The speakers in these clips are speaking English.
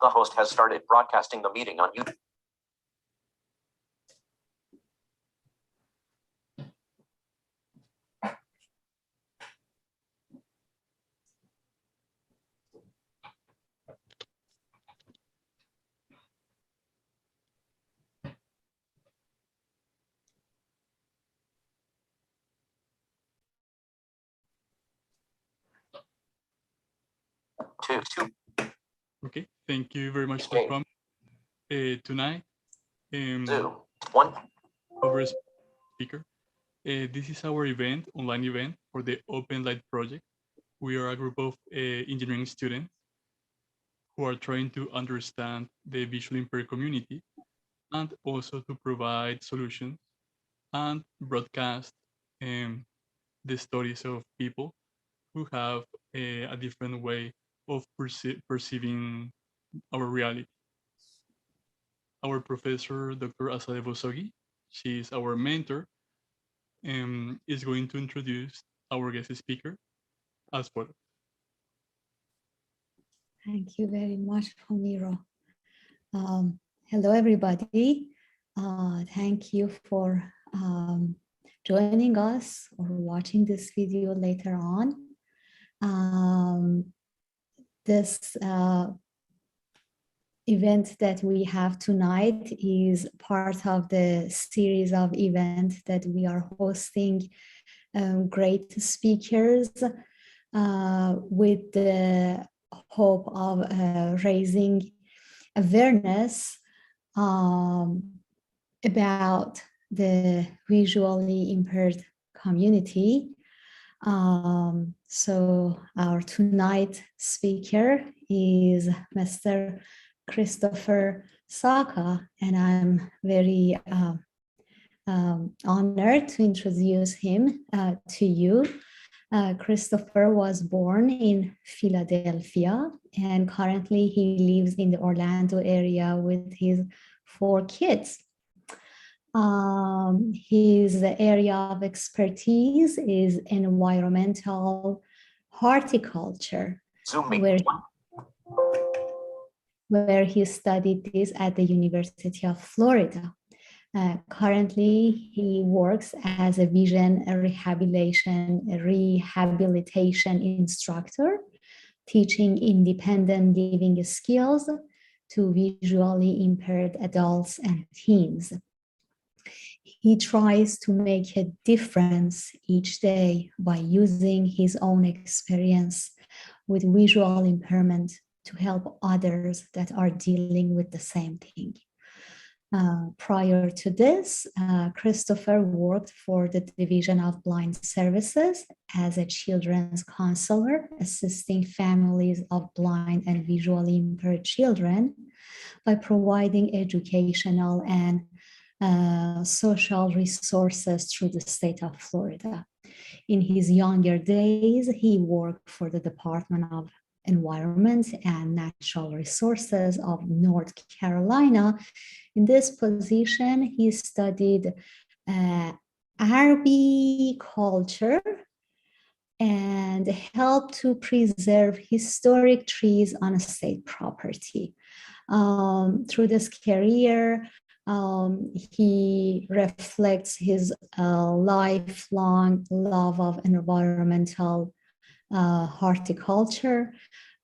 The host has started broadcasting the meeting on YouTube. Two. Okay, thank you very much for coming tonight. One. Our speaker. This is our event, online event for the Open Light Project. We are a group of engineering students who are trying to understand the visually impaired community and also to provide solutions and broadcast the stories of people who have a different way of perceiving our reality. Our professor, Dr. Asade Bosogi, she is our mentor, and is going to introduce our guest speaker as follows. Thank you very much, Homiro. Hello, everybody. Thank you for joining us or watching this video later on. This event that we have tonight is part of the series of events that we are hosting great speakers with the hope of raising awareness about the visually impaired community. So our tonight speaker is Mr. Christopher Saka, and I'm very honored to introduce him to you. Christopher was born in Philadelphia, and currently he lives in the Orlando area with his 4 kids. His area of expertise is environmental horticulture, where he studied this at the University of Florida. Currently, he works as a vision rehabilitation instructor, teaching independent living skills to visually impaired adults and teens. He tries to make a difference each day by using his own experience with visual impairment to help others that are dealing with the same thing. Prior to this, Christopher worked for the Division of Blind Services as a children's counselor, assisting families of blind and visually impaired children by providing educational and social resources through the state of Florida. In his younger days, he worked for the Department of Environment and Natural Resources of North Carolina. In this position, he studied arboriculture and helped to preserve historic trees on a state property. Through this career, he reflects his lifelong love of environmental horticulture,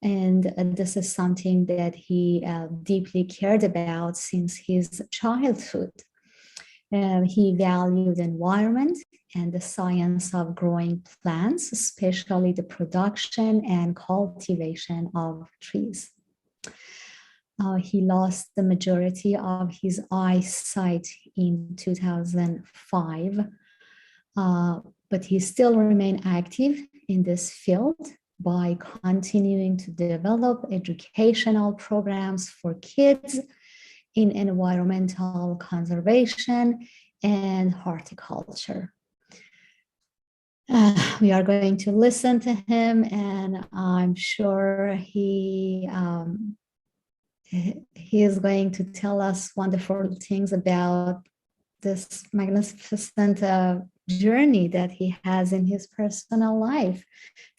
and this is something that he deeply cared about since his childhood. He valued environment and the science of growing plants, especially the production and cultivation of trees. He lost the majority of his eyesight in 2005, but he still remained active in this field by continuing to develop educational programs for kids in environmental conservation and horticulture. We are going to listen to him, and I'm sure he is going to tell us wonderful things about this magnificent journey that he has in his personal life.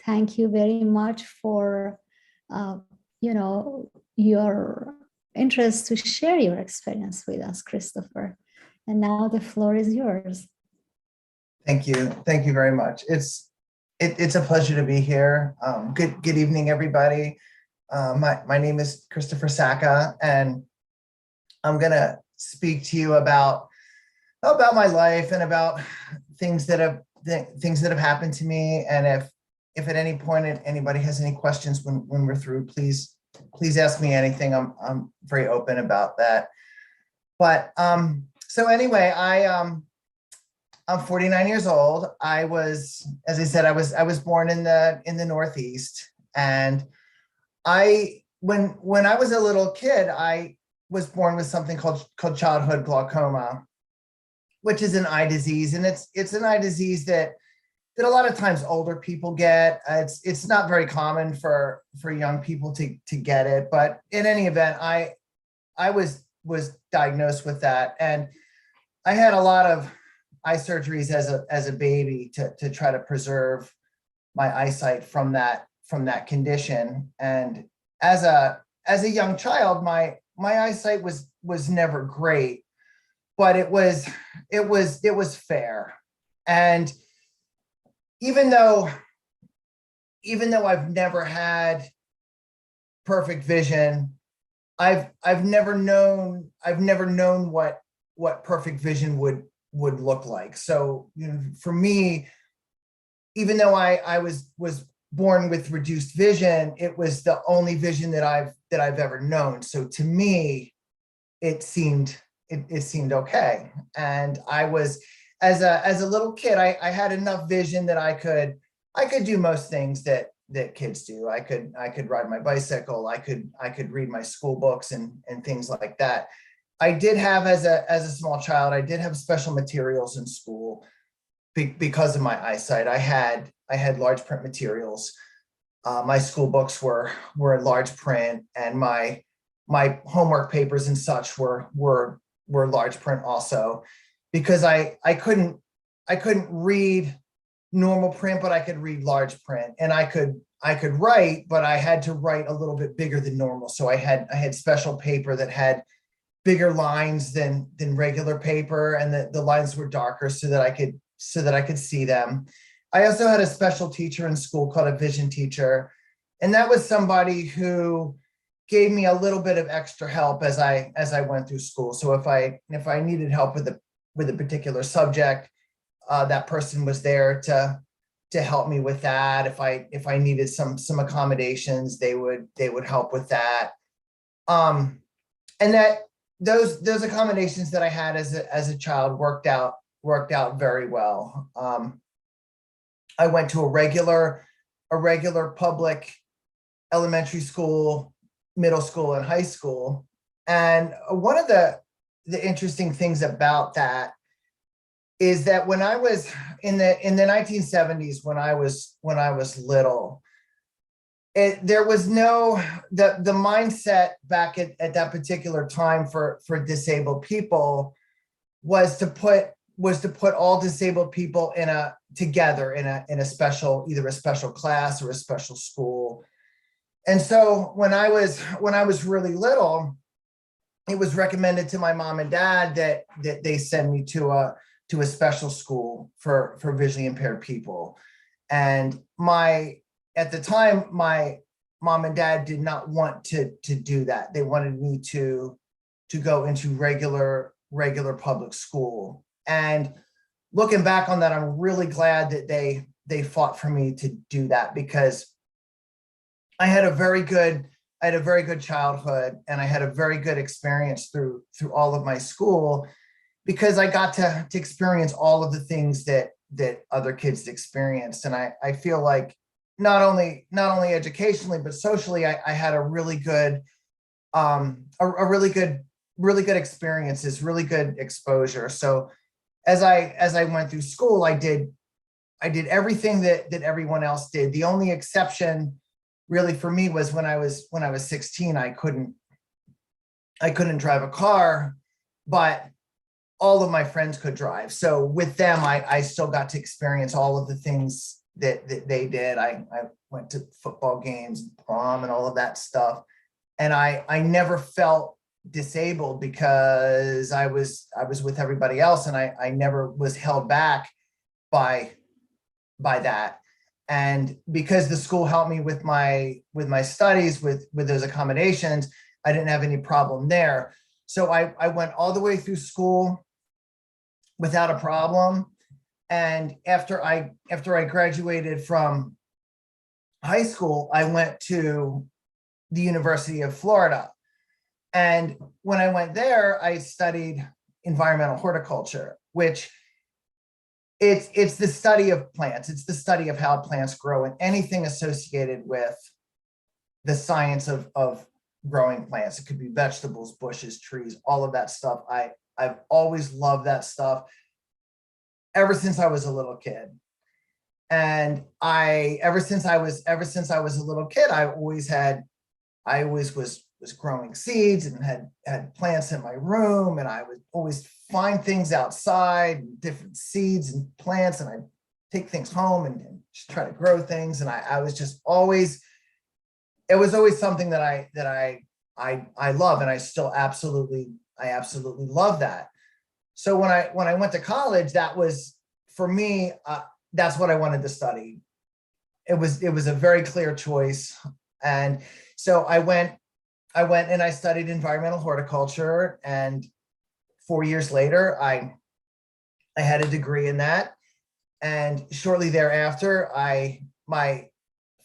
Thank you very much for, your interest to share your experience with us, Christopher. And now the floor is yours. Thank you. Thank you very much. It's a pleasure to be here. Good evening, everybody. My name is Christopher Sacca, and I'm gonna speak to you about my life and about things that have happened to me. And if at any point anybody has any questions when we're through, please ask me anything. I'm very open about that. But so anyway, I'm 49 years old. I was, as I said, I was born in the Northeast, and when I was a little kid, I was born with something called childhood glaucoma, which is an eye disease, and it's an eye disease that a lot of times older people get. It's not very common for young people to get it, but in any event, I was diagnosed with that, and I had a lot of eye surgeries as a baby to try to preserve my eyesight from that condition. And as a young child, my eyesight was never great, but it was fair. And even though I've never had perfect vision, I've never known what perfect vision would look like. So, for me, even though I was born with reduced vision, it was the only vision that I've ever known. So to me, it seemed okay. And I was, as a little kid, I had enough vision that I could do most things that kids do. I could ride my bicycle. I could read my school books and things like that. I did have, as a small child, I did have special materials in school because of my eyesight. I had large print materials. My school books were large print, and my homework papers and such were large print also, because I couldn't read normal print, but I could read large print, and I could write, but I had to write a little bit bigger than normal. So I had special paper that had bigger lines than regular paper, and the lines were darker so that I could see them. I also had a special teacher in school called a vision teacher, and that was somebody who gave me a little bit of extra help as I went through school. So if I needed help with a particular subject, that person was there to help me with that. If I needed some accommodations, they would help with that. And that those accommodations that I had as a child worked out very well. I went to a regular public elementary school, middle school, and high school. And one of the interesting things about that is that when I was in the 1970s, when I was little, there was no the mindset back at that particular time for disabled people was to put all disabled people together in a special, either a special class or a special school. And so when I was really little, it was recommended to my mom and dad that they send me to a special school for visually impaired people. And at the time, my mom and dad did not want to do that. They wanted me to go into regular public school. And looking back on that, I'm really glad that they fought for me to do that, because I had a very good childhood, and I had a very good experience through all of my school, because I got to experience all of the things that other kids experienced. And I feel like not only educationally, but socially, I had a really good experiences, really good exposure. So as I went through school, I did everything that everyone else did. The only exception really for me was when I was 16, I couldn't drive a car, but all of my friends could drive. So with them, I still got to experience all of the things that they did. I went to football games, prom, and all of that stuff. And I never felt disabled because I was with everybody else, and I never was held back by that. And because the school helped me with my studies, with those accommodations, I didn't have any problem there. So I went all the way through school without a problem. And after I graduated from high school, I went to the University of Florida. And when I went there, I studied environmental horticulture, which it's the study of plants. It's the study of how plants grow and anything associated with the science of growing plants. It could be vegetables, bushes, trees, all of that stuff. I've always loved that stuff ever since I was a little kid. And ever since I was a little kid, I always was growing seeds and had plants in my room, and I would always find things outside, different seeds and plants, and I'd take things home and just try to grow things. And I was just always, it was always something that I love, and I absolutely love that. So when I went to college, that was, for me, that's what I wanted to study. It was a very clear choice. And so I went and I studied environmental horticulture, and 4 years later, I had a degree in that. And shortly thereafter, my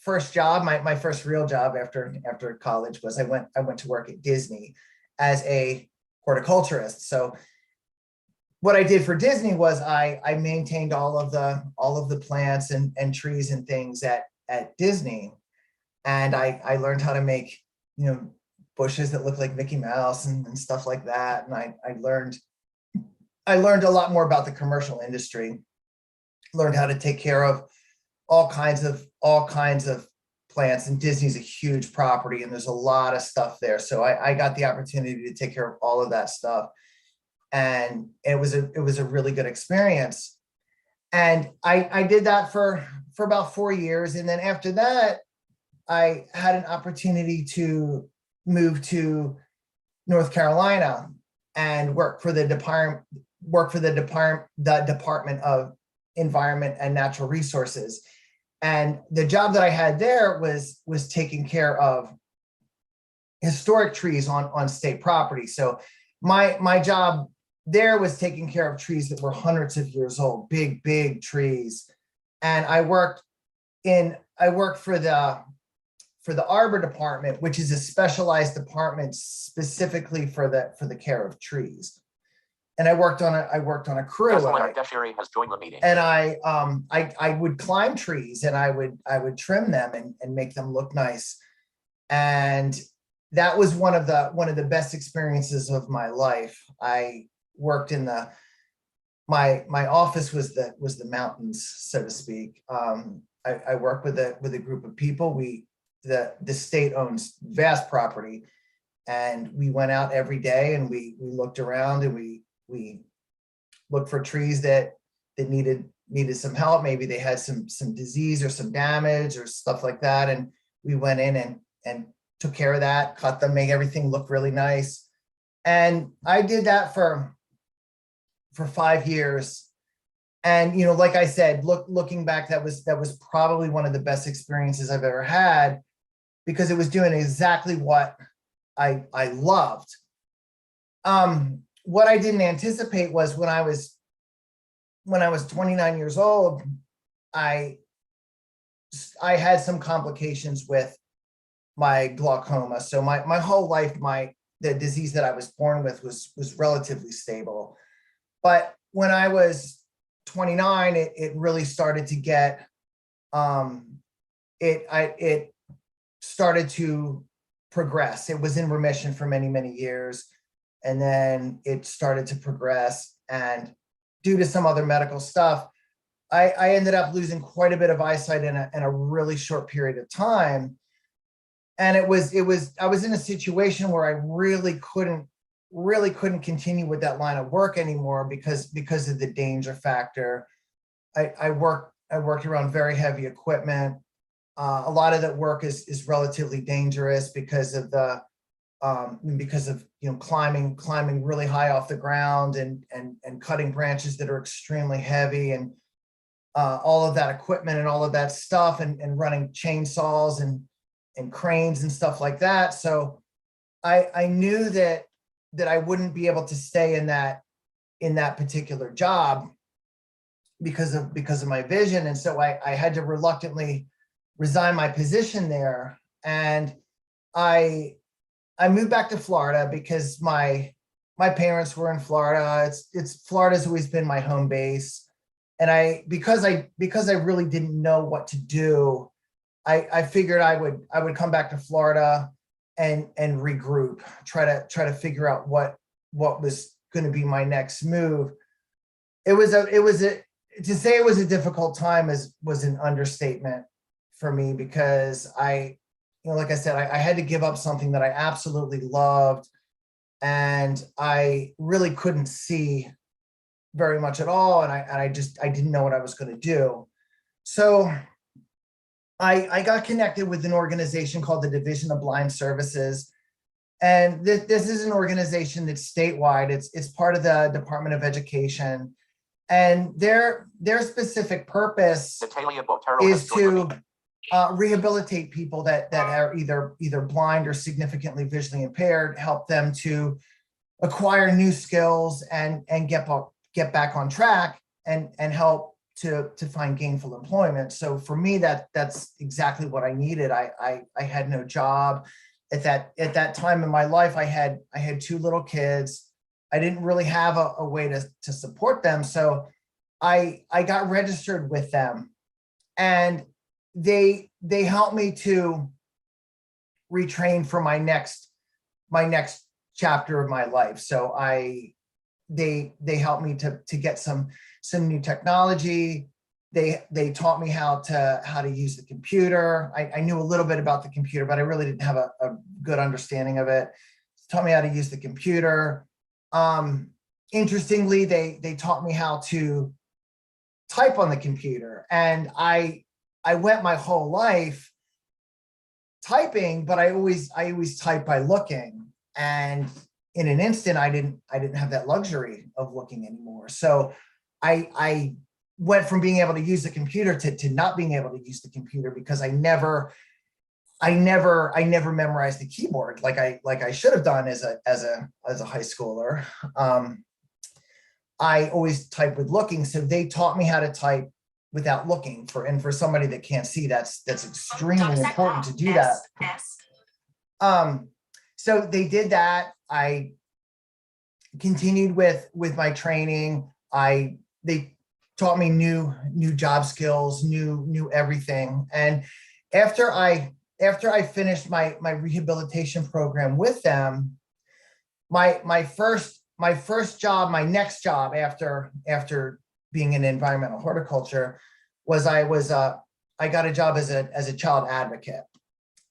first job, my first real job after college was I went to work at Disney as a horticulturist. So what I did for Disney was I maintained all of the plants and trees and things at Disney. And I learned how to make, bushes that look like Mickey Mouse and stuff like that. And I learned a lot more about the commercial industry, learned how to take care of all kinds of plants. And Disney's a huge property, and there's a lot of stuff there. So I got the opportunity to take care of all of that stuff. And it was a really good experience. And I did that for about 4 years. And then after that, I had an opportunity to move to North Carolina and work for the Department of Environment and Natural Resources. And the job that I had there was taking care of historic trees on state property. So my job there was taking care of trees that were hundreds of years old, big trees. And I worked for the arbor department, which is a specialized department specifically for the care of trees. And I worked on a crew. Has joined the meeting. And I would climb trees, and I would trim them and make them look nice. And that was one of the best experiences of my life. I worked in my office was the mountains, so to speak. I worked with a group of people. The state owns vast property, and we went out every day and we looked around, and we looked for trees that needed some help. Maybe they had some disease or some damage or stuff like that. And we went in and took care of that, cut them, make everything look really nice. And I did that for 5 years. And, like I said, looking back, that was probably one of the best experiences I've ever had, because it was doing exactly what I loved. What I didn't anticipate was when I was 29 years old, I had some complications with my glaucoma. So my whole life, the disease that I was born with was relatively stable. But when I was 29, it really started to get, it started to progress. It was in remission for many years. And then it started to progress. And due to some other medical stuff, I ended up losing quite a bit of eyesight in a really short period of time. And I was in a situation where I really couldn't continue with that line of work anymore because of the danger factor. I worked around very heavy equipment. A lot of that work is relatively dangerous because of the because of climbing really high off the ground and cutting branches that are extremely heavy, and all of that equipment and all of that stuff, and running chainsaws and cranes and stuff like that. So I knew that I wouldn't be able to stay in that particular job because of my vision. And so I had to reluctantly resign my position there. And I moved back to Florida because my parents were in Florida. Florida's always been my home base. And because I really didn't know what to do, I figured I would come back to Florida and regroup, try to figure out what was going to be my next move. To say it was a difficult time was an understatement for me, because like I said, I had to give up something that I absolutely loved, and I really couldn't see very much at all. And I didn't know what I was going to do. So I got connected with an organization called the Division of Blind Services. And this is an organization that's statewide. It's part of the Department of Education. And their specific purpose is to rehabilitate people that are either blind or significantly visually impaired, help them to acquire new skills and get back on track and help to find gainful employment. So for me, that's exactly what I needed. I had no job at that time in my life. I had 2 little kids. I didn't really have a way to support them. So I got registered with them, and they helped me to retrain for my next chapter of my life. So they helped me to get some new technology. They taught me how to use the computer. I knew a little bit about the computer, but I really didn't have a good understanding of it. Taught me how to use the computer. Interestingly, they taught me how to type on the computer, and I went my whole life typing, but I always type by looking, and in an instant I didn't have that luxury of looking anymore. So I went from being able to use the computer to not being able to use the computer, because I never memorized the keyboard like I should have done as a high schooler. I always type with looking, so they taught me how to type without looking. For somebody that can't see, that's extremely important to do that. So they did that. I continued with my training. They taught me new job skills, new everything. And after I finished my rehabilitation program with them, my next job after being in environmental horticulture was I got a job as a child advocate.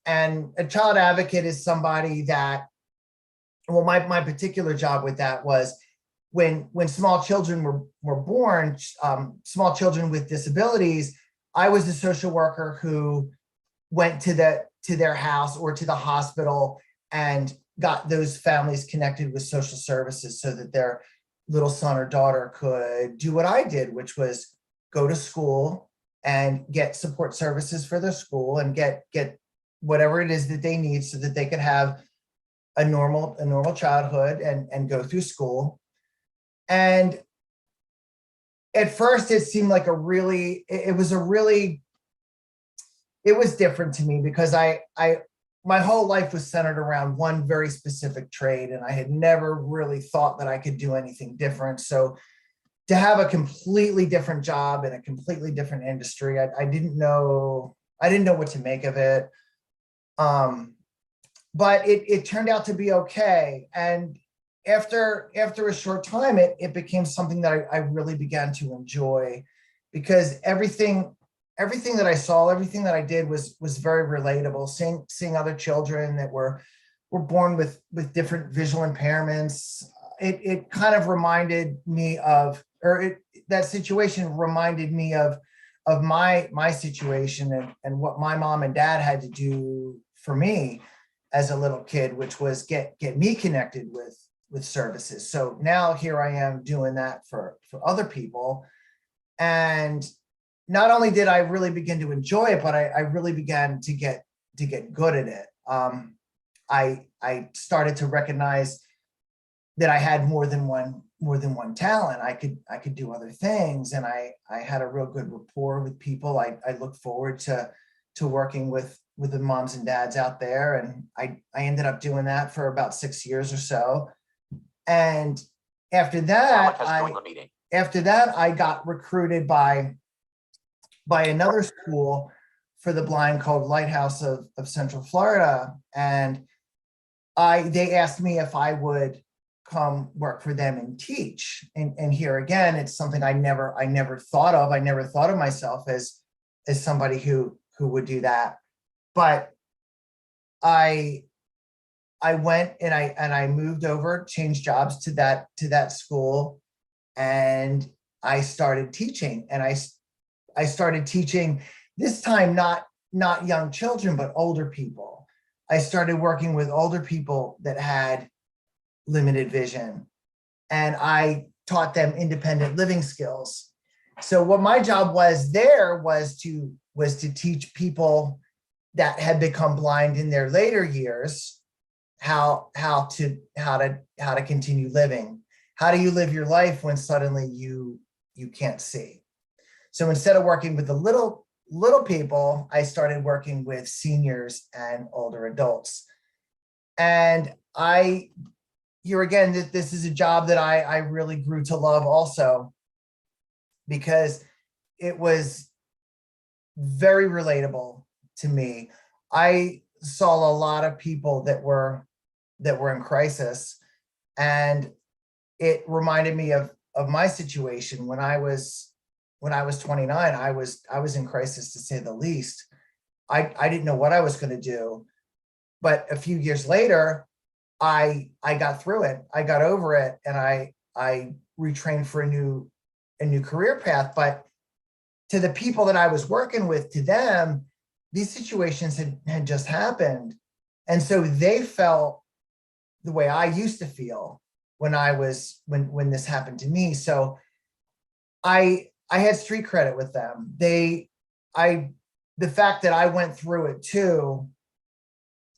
And a child advocate is somebody that, well, my particular job with that was when small children were born, small children with disabilities, I was the social worker who went to their house or to the hospital and got those families connected with social services so that their little son or daughter could do what I did, which was go to school and get support services for their school and get whatever it is that they need so that they could have a normal childhood and go through school. And at first it seemed like it was different to me, because my whole life was centered around one very specific trade, and I had never really thought that I could do anything different. So to have a completely different job in a completely different industry, I didn't know what to make of it. But it turned out to be okay. And after a short time, it became something that I really began to enjoy, because everything that I saw, everything that I did was very relatable. Seeing other children that were born with different visual impairments, it kind of reminded me of, that situation reminded me of my situation and what my mom and dad had to do for me. as a little kid, which was get me connected with services. So now here I am doing that for other people. And not only did I really begin to enjoy it, but I really began to get good at it. I started to recognize that I had more than one talent. I could do other things, and I had a real good rapport with people. I look forward to working with the moms and dads out there, and I ended up doing that for about 6 years or so. And after that, I got recruited by another school for the blind called Lighthouse of Central Florida, and they asked me if I would come work for them and teach. And here again, it's something I never thought of. I never thought of myself as somebody who would do that. But I went and I moved over, changed jobs to that school, and I started teaching. And I started teaching, this time not young children, but older people. I started working with older people that had limited vision, and I taught them independent living skills. So what my job was there was to teach people that had become blind in their later years how to continue living. How do you live your life when suddenly you can't see? So instead of working with the little people, I started working with seniors and older adults. And here again, this is a job that I really grew to love also, because it was very relatable to me. I saw a lot of people that were in crisis, and it reminded me of my situation when I was 29. I was in crisis, to say the least. I didn't know what I was going to do, but a few years later, I got through it. I got over it, and I retrained for a new career path. But to the people that I was working with, to them, these situations had just happened. And so they felt the way I used to feel when this happened to me. So I had street credit with them. The fact that I went through it too,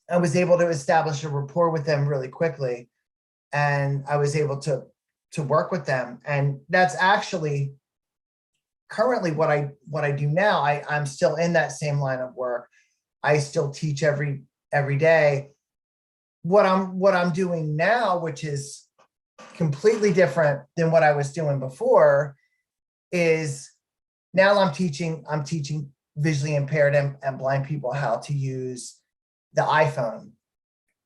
I was able to establish a rapport with them really quickly, and I was able to work with them. And that's actually currently what I do now. I'm still in that same line of work. I still teach every day. What I'm doing now, which is completely different than what I was doing before, is now I'm teaching visually impaired and blind people how to use the iPhone,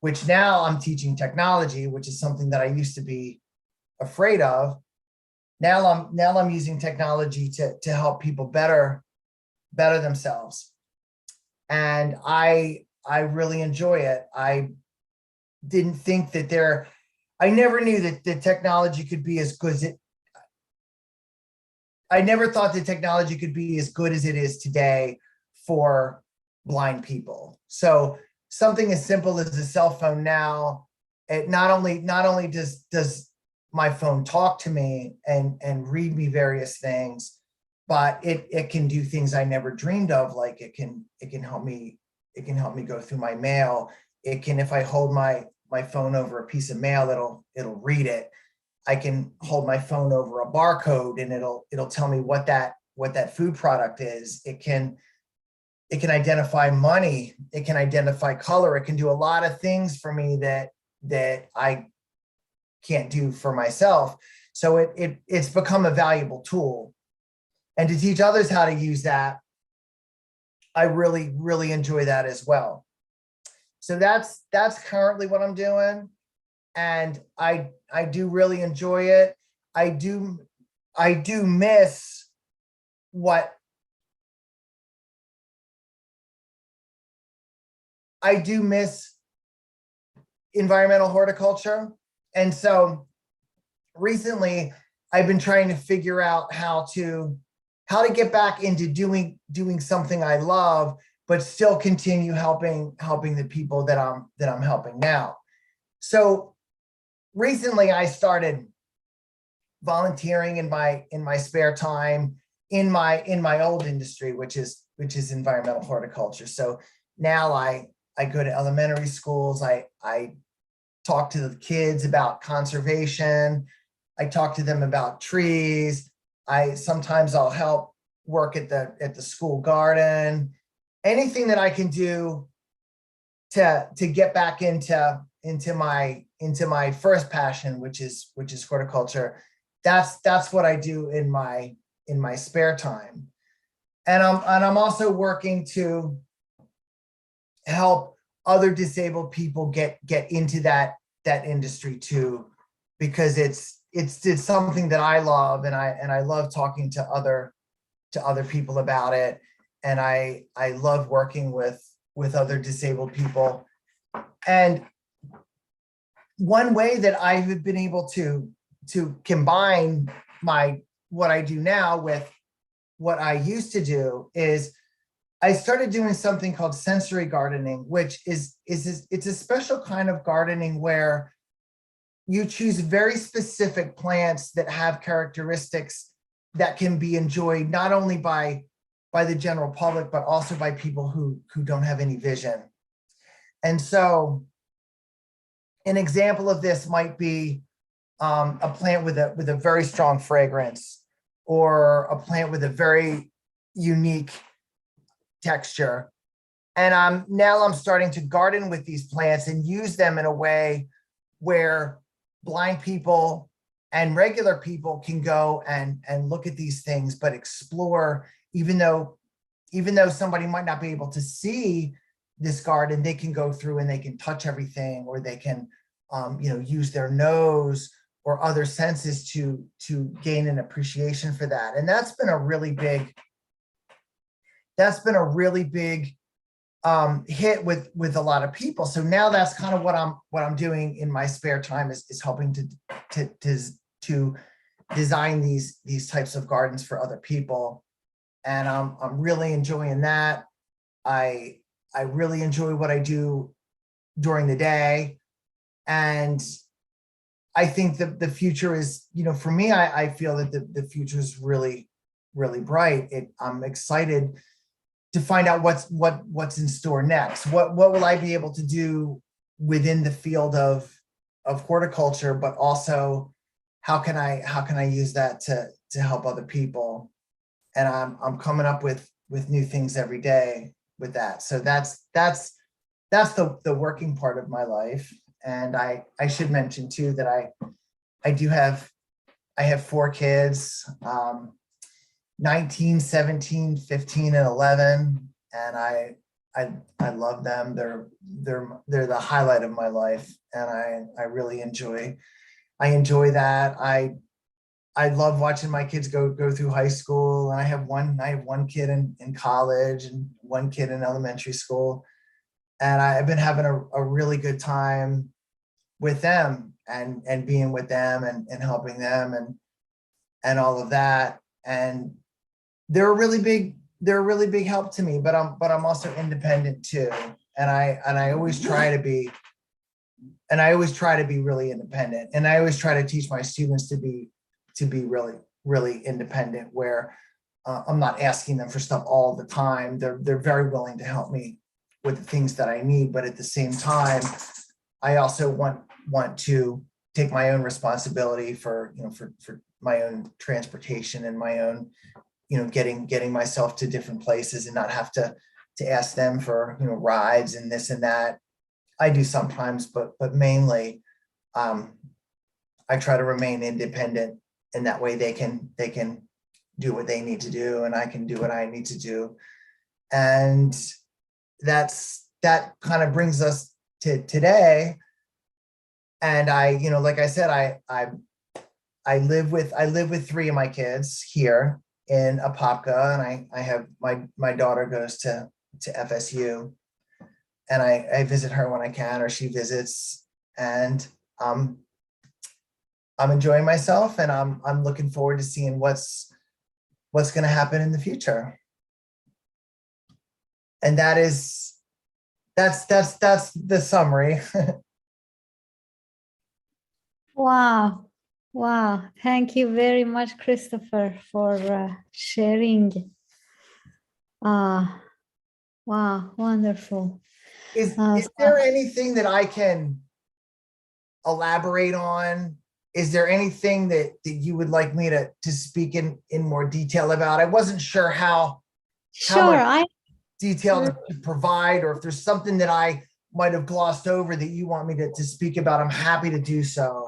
which now I'm teaching technology, which is something that I used to be afraid of. Now I'm using technology to help people better themselves. And I really enjoy it. I didn't think that I never knew that the technology could be as good as it. I never thought the technology could be as good as it is today for blind people. So something as simple as a cell phone now, it not only does my phone talk to me and read me various things, but it can do things I never dreamed of. Like it can help me go through my mail. It can, if I hold my phone over a piece of mail, it'll read it. I can hold my phone over a barcode and it'll tell me what that food product is. It can identify money. It can identify color. It can do a lot of things for me that I can't do for myself. So it's become a valuable tool. And to teach others how to use that, I really, really enjoy that as well. So that's currently what I'm doing. And I do really enjoy it. I do miss what I do miss environmental horticulture. And so recently I've been trying to figure out how to get back into doing something I love, but still continue helping the people that I'm helping now. So recently I started volunteering in my spare time in my old industry, which is environmental horticulture. So now I go to elementary schools. I talk to the kids about conservation. I talk to them about trees. Sometimes I'll help work at the school garden. Anything that I can do to get back into my first passion, which is horticulture. That's what I do in my spare time. And I'm also working to help other disabled people get into that industry too, because it's something that I love, and I love talking to other people about it. And I love working with other disabled people. And one way that I've been able to combine what I do now with what I used to do is I started doing something called sensory gardening, which it's a special kind of gardening where you choose very specific plants that have characteristics that can be enjoyed not only by the general public, but also by people who don't have any vision. And so an example of this might be a plant with a very strong fragrance, or a plant with a very unique texture. And now I'm starting to garden with these plants and use them in a way where blind people and regular people can go and look at these things, but explore. Even though somebody might not be able to see this garden, they can go through and they can touch everything, or they can use their nose or other senses to gain an appreciation for that. And that's been a really big hit with a lot of people. So now that's kind of what I'm doing in my spare time is helping to design these types of gardens for other people. And I'm really enjoying that. I really enjoy what I do during the day. And I think that the future is, for me, I feel that the future is really, really bright. I'm excited to find out what's in store next. What will I be able to do within the field of horticulture, but also how can I use that to help other people? And I'm coming up with new things every day with that. So that's the working part of my life. And I should mention too that I have 4 kids, 19, 17, 15, and 11. And I love them. They're the highlight of my life. And I really enjoy that. I love watching my kids go through high school. And I have one kid in college and one kid in elementary school. And I've been having a really good time with them and being with them and helping them and all of that. And they're a really big help to me, but I'm also independent too. And I always try to be really independent. And I always try to teach my students to be really, really independent, where I'm not asking them for stuff all the time. They're very willing to help me with the things that I need, but at the same time, I also want to take my own responsibility for my own transportation and my own, getting myself to different places and not have to ask them for, rides and this and that. I do sometimes, but mainly, I try to remain independent, and that way they can do what they need to do, and I can do what I need to do. And that kind of brings us to today. And like I said, I live with 3 of my kids here in Apopka, and I have my daughter goes to FSU, and I visit her when I can, or she visits, and I'm enjoying myself, and I'm looking forward to seeing what's going to happen in the future. And that's the summary. Wow. Wow. Thank you very much, Christopher, for sharing. Wow. Wonderful. Is there anything that I can elaborate on? Is there anything that you would like me to speak in more detail about? I wasn't sure how Sure. much detail to provide, or if there's something that I might have glossed over that you want me to speak about, I'm happy to do so.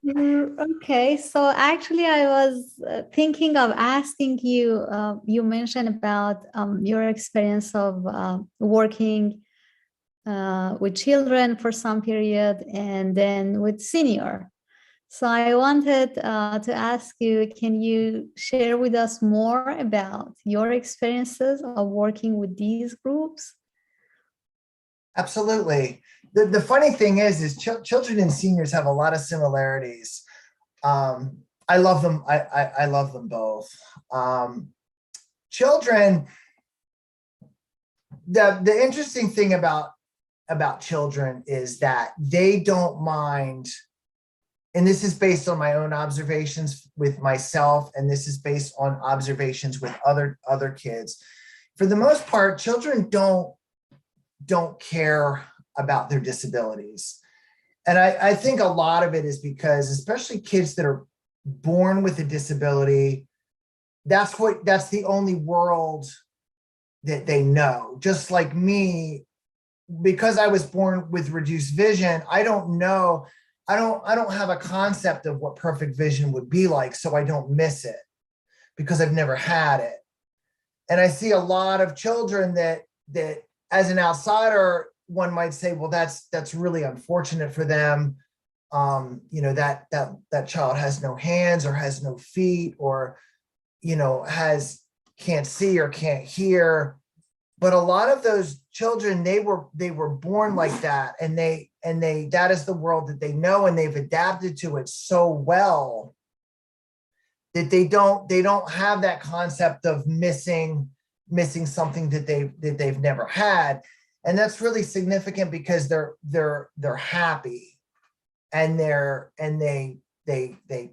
Okay, so actually I was thinking of asking you, you mentioned about your experience of working with children for some period and then with senior. So I wanted to ask you, can you share with us more about your experiences of working with these groups? Absolutely. The funny thing is children and seniors have a lot of similarities. I love them. I love them both. Children, the interesting thing about children is that they don't mind, and this is based on my own observations with myself, and this is based on observations with other kids. For the most part, children don't care about their disabilities. And I think a lot of it is because, especially kids that are born with a disability, that's the only world that they know. Just like me, because I was born with reduced vision, I don't have a concept of what perfect vision would be like, so I don't miss it because I've never had it. And I see a lot of children that as an outsider, one might say, well, that's really unfortunate for them. That child has no hands or has no feet, or can't see or can't hear. But a lot of those children, they were born like that, and that is the world that they know, and they've adapted to it so well that they don't have that concept of missing something that they've never had. And that's really significant because they're happy, and they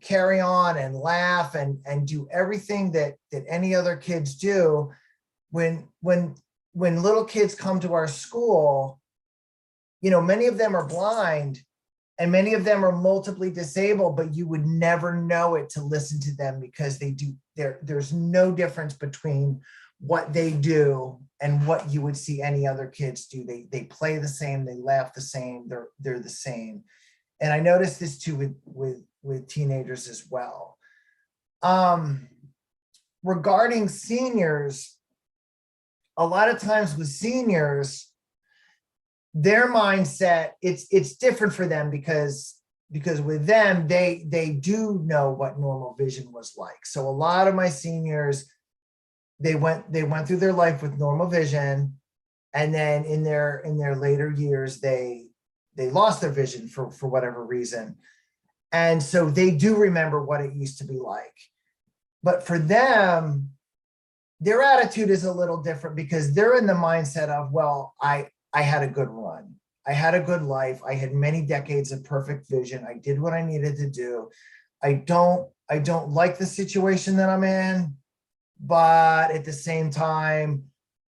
carry on and laugh and do everything that any other kids do. When little kids come to our school, many of them are blind and many of them are multiply disabled, but you would never know it to listen to them, because there's no difference between what they do and what you would see any other kids do. They play the same, they laugh the same, they're the same. And I noticed this too with teenagers as well. Regarding seniors, a lot of times with seniors, their mindset, it's different for them because with them, they do know what normal vision was like. So a lot of my seniors, they went through their life with normal vision, and then in their later years, they lost their vision for whatever reason. And so they do remember what it used to be like. But for them, their attitude is a little different, because they're in the mindset of, well, I had a good run. I had a good life. I had many decades of perfect vision. I did what I needed to do. I don't like the situation that I'm in, but at the same time,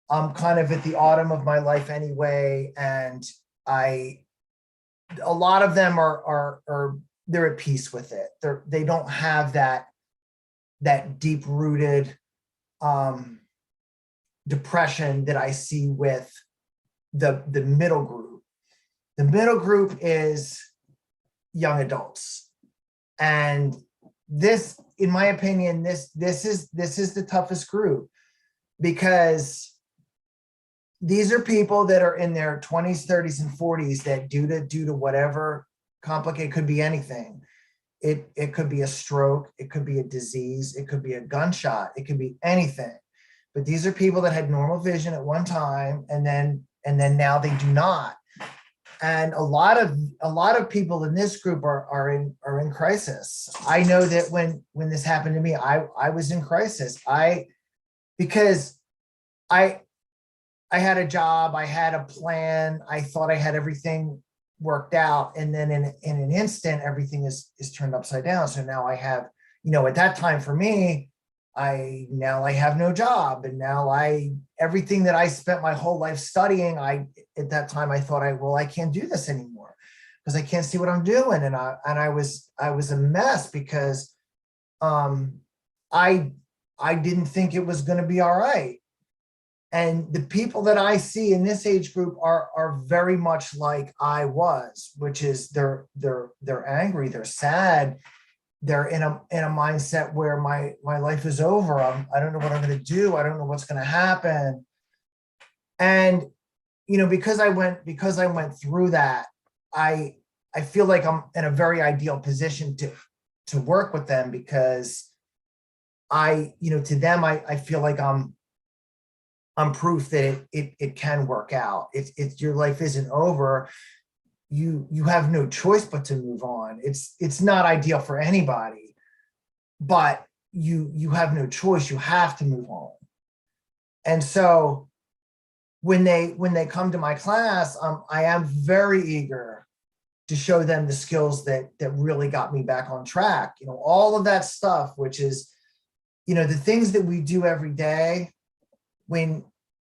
I'm kind of at the autumn of my life anyway. And a lot of them are they're at peace with it. They don't have that deep rooted depression that I see with the middle group. The middle group is young adults, and this, in my opinion, this is the toughest group, because these are people that are in their 20s, 30s, and 40s that due to whatever complicated, could be anything. It could be a stroke, it could be a disease, it could be a gunshot, it could be anything. But these are people that had normal vision at one time, and then now they do not. And a lot of people in this group are in crisis. I know that when this happened to me, I was in crisis. Because I had a job, I had a plan, I thought I had everything worked out, and then in an instant, everything is turned upside down. So now I have, at that time for me, I have no job, and now everything that I spent my whole life studying, at that time I thought I can't do this anymore because I can't see what I'm doing, and I was a mess because I didn't think it was going to be all right. And the people that I see in this age group are very much like I was, which is they're angry, they're sad, they're in a mindset where my life is over. I don't know what I'm going to do. I don't know what's going to happen. And because I went through that, I feel like I'm in a very ideal position to work with them because to them I feel like I'm proof that it can work out. It's your life isn't over. You have no choice but to move on. It's not ideal for anybody, but you have no choice. You have to move on. And so when they come to my class, I am very eager to show them the skills that really got me back on track. All of that stuff, which is, the things that we do every day.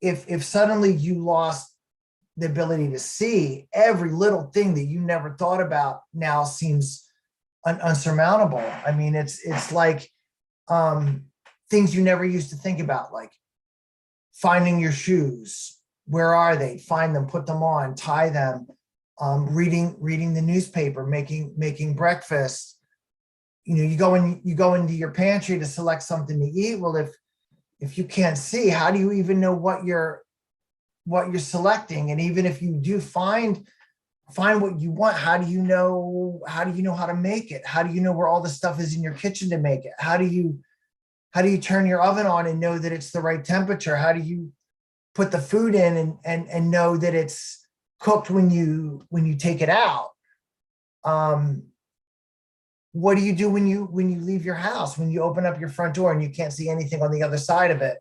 If suddenly you lost the ability to see, every little thing that you never thought about now seems unsurmountable. I mean, it's like things you never used to think about, like finding your shoes. Where are they? Find them, put them on, tie them, reading the newspaper, making breakfast. You go into your pantry to select something to eat. Well, if you can't see, how do you even know what you're selecting? And even if you do find what you want, how do you know how to make it? How do you know where all the stuff is in your kitchen to make it? How do you turn your oven on and know that it's the right temperature? How do you put the food in and know that it's cooked when you take it out? What do you do when you leave your house, when you open up your front door and you can't see anything on the other side of it?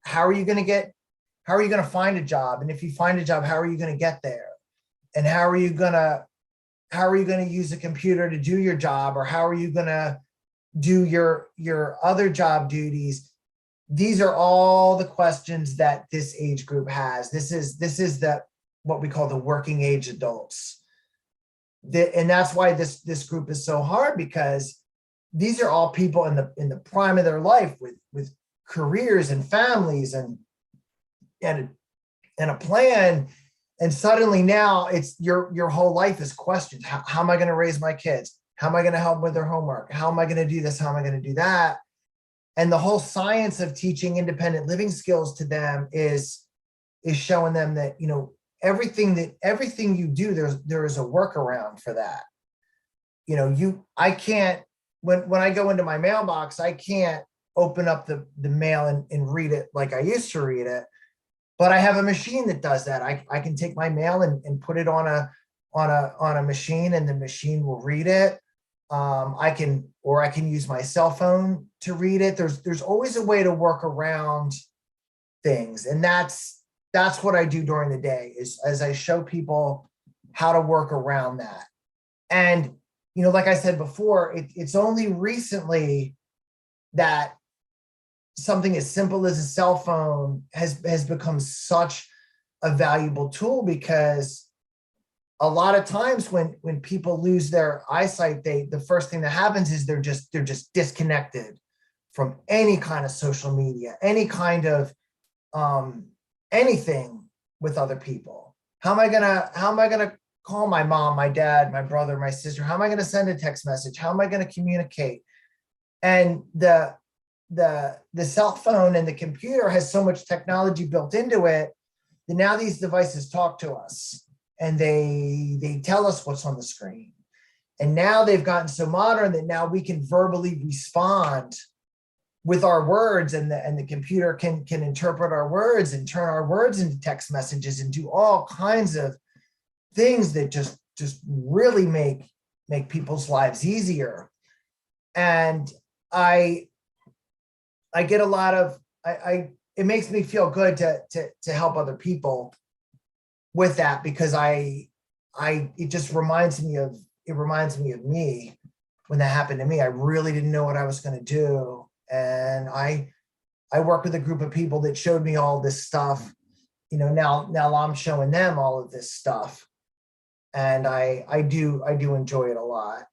How are you going to find a job? And if you find a job, how are you going to get there? And how are you going to use a computer to do your job? Or how are you going to do your other job duties? These are all the questions that this age group has. This is what we call the working age adults. And that's why this group is so hard, because these are all people in the prime of their life with careers and families and a plan. And suddenly now it's your whole life is questioned. How am I going to raise my kids? How am I going to help with their homework? How am I going to do this? How am I going to do that? And the whole science of teaching independent living skills to them is showing them that, everything you do, there is a workaround for that. I can't, when I go into my mailbox, I can't open up the mail and read it like I used to read it, but I have a machine that does that. I can take my mail and put it on a machine, and the machine will read it. I can use my cell phone to read it. There's always a way to work around things. And that's what I do during the day, is as I show people how to work around that. And, like I said before, it's only recently that something as simple as a cell phone has become such a valuable tool, because a lot of times when people lose their eyesight, the first thing that happens is they're just disconnected from any kind of social media, any kind of anything with other people. How am I gonna call my mom, my dad, my brother, my sister? How am I gonna send a text message? How am I gonna communicate? And the cell phone and the computer has so much technology built into it that now these devices talk to us, and they tell us what's on the screen. And now they've gotten so modern that now we can verbally respond with our words, and the computer can interpret our words and turn our words into text messages and do all kinds of things that just really make people's lives easier. And I get a lot of, it makes me feel good to help other people with that, because it just reminds me of me when that happened to me. I really didn't know what I was going to do. And I work with a group of people that showed me all this stuff. Now I'm showing them all of this stuff. And I do enjoy it a lot.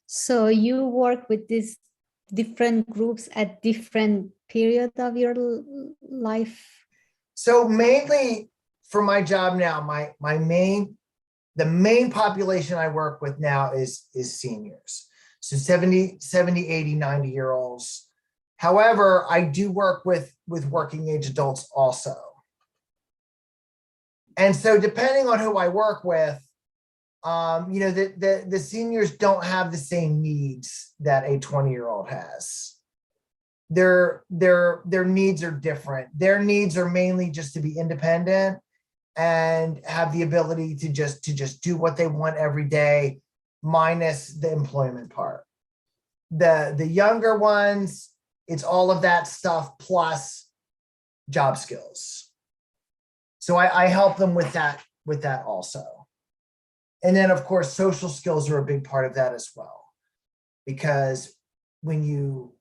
So you work with these different groups at different period of your life? So mainly for my job now, the main population I work with now is seniors. So 70, 80, 90-year-olds. However, I do work with working age adults also. And so depending on who I work with, the seniors don't have the same needs that a 20-year-old has. Their needs are different. Their needs are mainly just to be independent and have the ability to just do what they want every day, minus the employment part. The younger ones, it's all of that stuff plus job skills. So I help them with that also. And then of course, social skills are a big part of that as well, because when you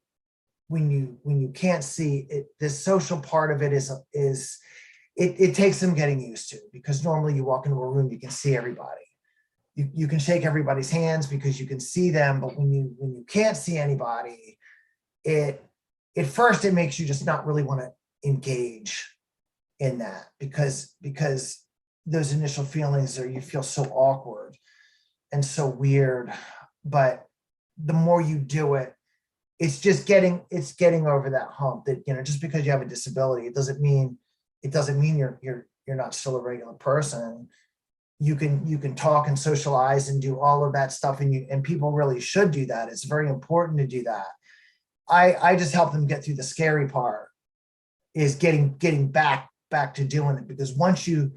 can't see it, the social part of it is it takes some getting used to, because normally you walk into a room, you can see everybody. You can shake everybody's hands because you can see them, but when you can't see anybody, at first it makes you just not really want to engage in that, because those initial feelings are, you feel so awkward and so weird. But the more you do it, it's getting over that hump that, just because you have a disability, it doesn't mean you're not still a regular person. You can talk and socialize and do all of that stuff, and people really should do that. It's very important to do that. I just help them get through the scary part, is getting back to doing it, because once you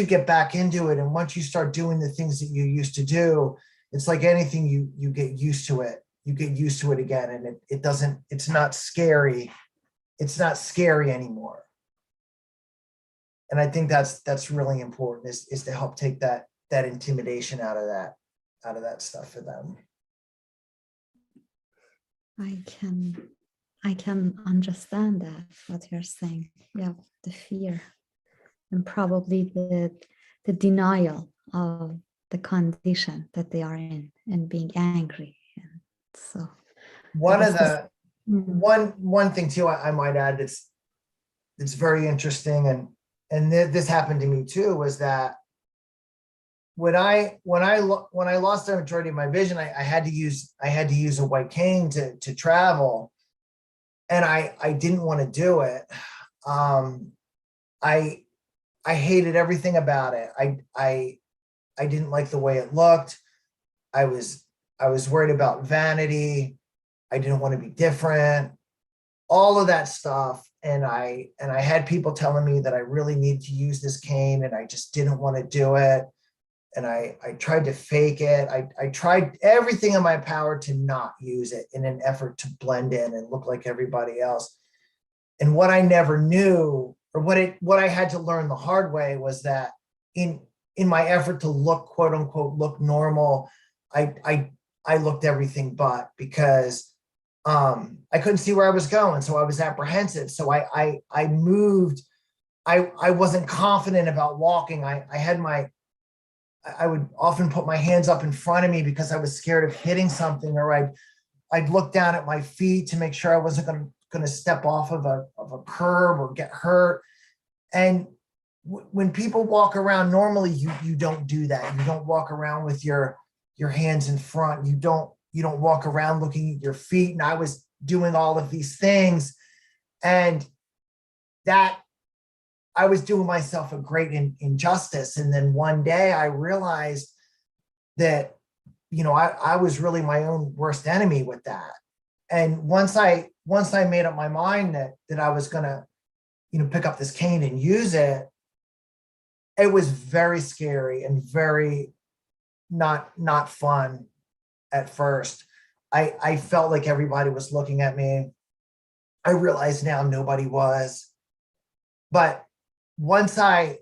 get back into it, and once you start doing the things that you used to do, it's like anything, you get used to it. You get used to it again, and it's not scary. It's not scary anymore. And I think that's really important, is to help take that intimidation out of that stuff for them. I can understand that, what you're saying. Yeah, the fear and probably the denial of the condition that they are in, and being angry. And so one thing too, I might add, that's very interesting, and this happened to me too, was that when I lost the majority of my vision, I had to use a white cane to travel, and I didn't want to do it. I hated everything about it. I didn't like the way it looked. I was worried about vanity. I didn't want to be different, all of that stuff. And I had people telling me that I really need to use this cane, and I just didn't want to do it. And I tried to fake it. I tried everything in my power to not use it, in an effort to blend in and look like everybody else. And what I never knew, or what I had to learn the hard way, was that in my effort to look, quote unquote, look normal, I looked everything but, because I couldn't see where I was going. So I was apprehensive. So I moved. I wasn't confident about walking. I would often put my hands up in front of me because I was scared of hitting something, or I'd look down at my feet to make sure I wasn't going to step off of a curb or get hurt. And when people walk around normally, you don't do that. You don't walk around with your hands in front. You don't walk around looking at your feet. And I was doing all of these things, and that I was doing myself a great injustice. And then one day I realized that, I was really my own worst enemy with that. And once I made up my mind that I was going to, pick up this cane and use it, it was very scary and very not fun at first. I felt like everybody was looking at me. I realize now nobody was. But once I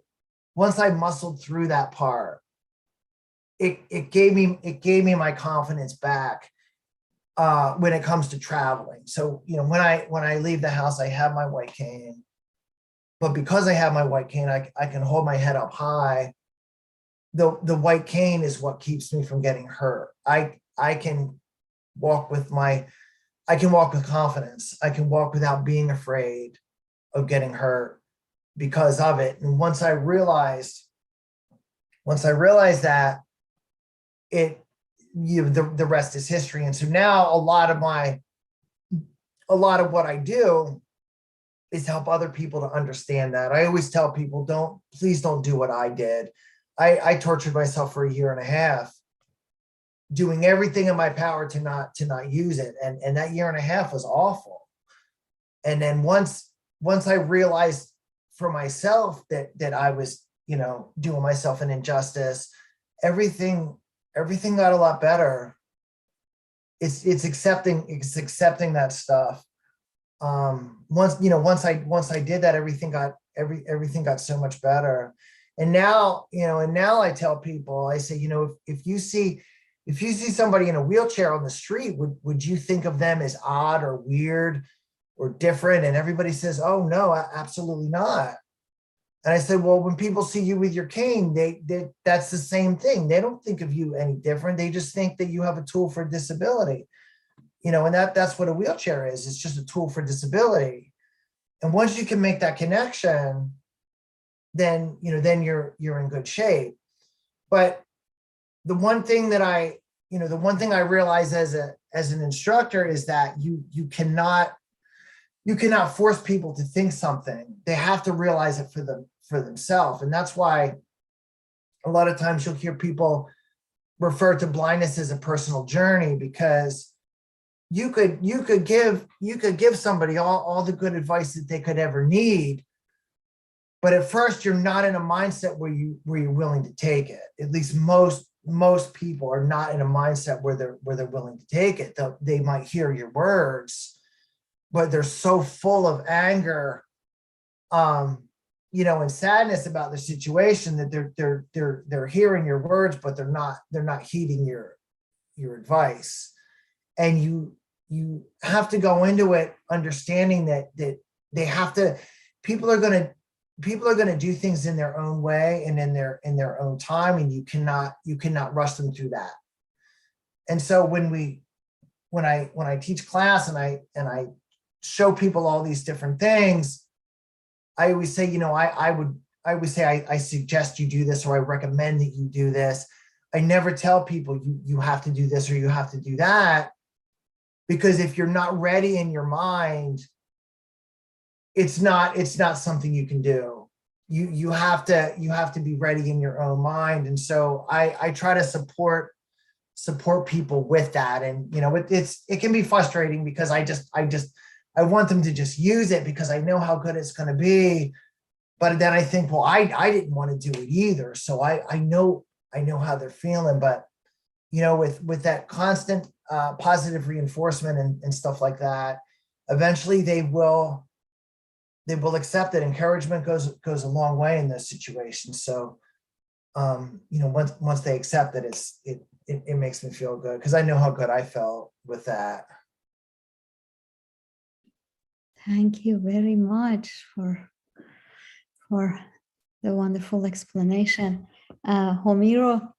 muscled through that part, it gave me my confidence back when it comes to traveling. So, you know, when I leave the house, I have my white cane. But because I have my white cane, I can hold my head up high. The white cane is what keeps me from getting hurt. I can walk with confidence. I can walk without being afraid of getting hurt because of it. And once I realized that, the rest is history. And so now a lot of what I do is help other people to understand that. I always tell people, please don't do what I did. I tortured myself for 1.5 years, doing everything in my power to not use it. And that 1.5 years was awful. And then once I realized for myself that I was, you know, doing myself an injustice, everything got a lot better. It's accepting that stuff. Once I did that, everything got so much better. And now I tell people, I say, you know, if you see somebody in a wheelchair on the street, would you think of them as odd or weird or different? And everybody says, oh no, absolutely not. And I said, well, when people see you with your cane, that's the same thing. They don't think of you any different. They just think that you have a tool for disability, you know, and that's what a wheelchair is. It's just a tool for disability. And once you can make that connection, then you're in good shape. But the one thing I realize as an instructor is that you cannot force people to think something. They have to realize it for themselves. And that's why a lot of times you'll hear people refer to blindness as a personal journey, because you could give somebody all the good advice that they could ever need. But at first you're not in a mindset where you're willing to take it. At least most people are not in a mindset where they're willing to take it. They might hear your words, but they're so full of anger, and sadness about the situation that they're hearing your words, but they're not heeding your advice. And you have to go into it understanding that they have to. People are going to do things in their own way and in their own time, and you cannot rush them through that. And so when I teach class and I show people all these different things, I always say, I suggest you do this, or I recommend that you do this. I never tell people you have to do this or you have to do that, because if you're not ready in your mind, it's not something you can do. You have to be ready in your own mind. And so I try to support people with that. And it can be frustrating because I want them to just use it because I know how good it's going to be. But then I think, well, I didn't want to do it either. So I know how they're feeling. But with that constant positive reinforcement and stuff like that, eventually they will accept it. Encouragement goes a long way in those situations. So once they accept it, it makes me feel good, because I know how good I felt with that. Thank you very much for the wonderful explanation. Homiro,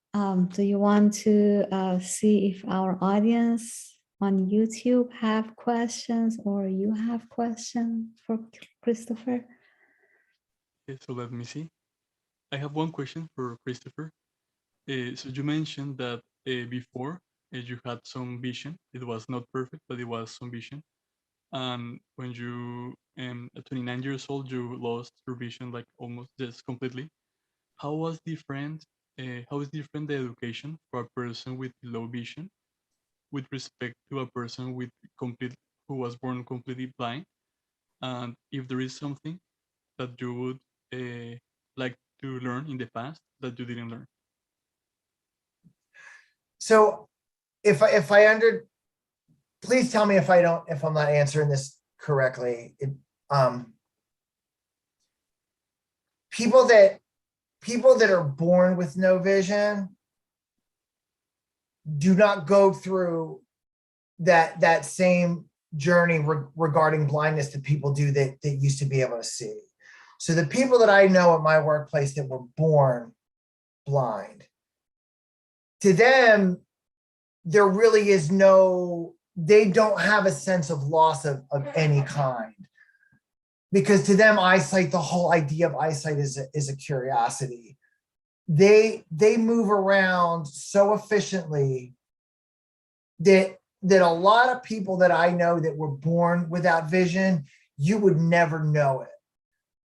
do you want to see if our audience on YouTube have questions, or you have questions for Christopher? Okay, so let me see. I have one question for Christopher. So you mentioned that before you had some vision. It was not perfect, but it was some vision. And when you at 29 years old, you lost your vision, like almost just completely. How is different the education for a person with low vision with respect to a person who was born completely blind? And if there is something that you would like to learn in the past that you didn't learn? So if I please tell me if I'm not answering this correctly. People that are born with no vision do not go through that same journey regarding blindness that people do that used to be able to see. So the people that I know at my workplace that were born blind, to them, there really is they don't have a sense of loss of any kind. Because to them, eyesight, the whole idea of eyesight is a curiosity. They move around so efficiently that a lot of people that I know that were born without vision, you would never know it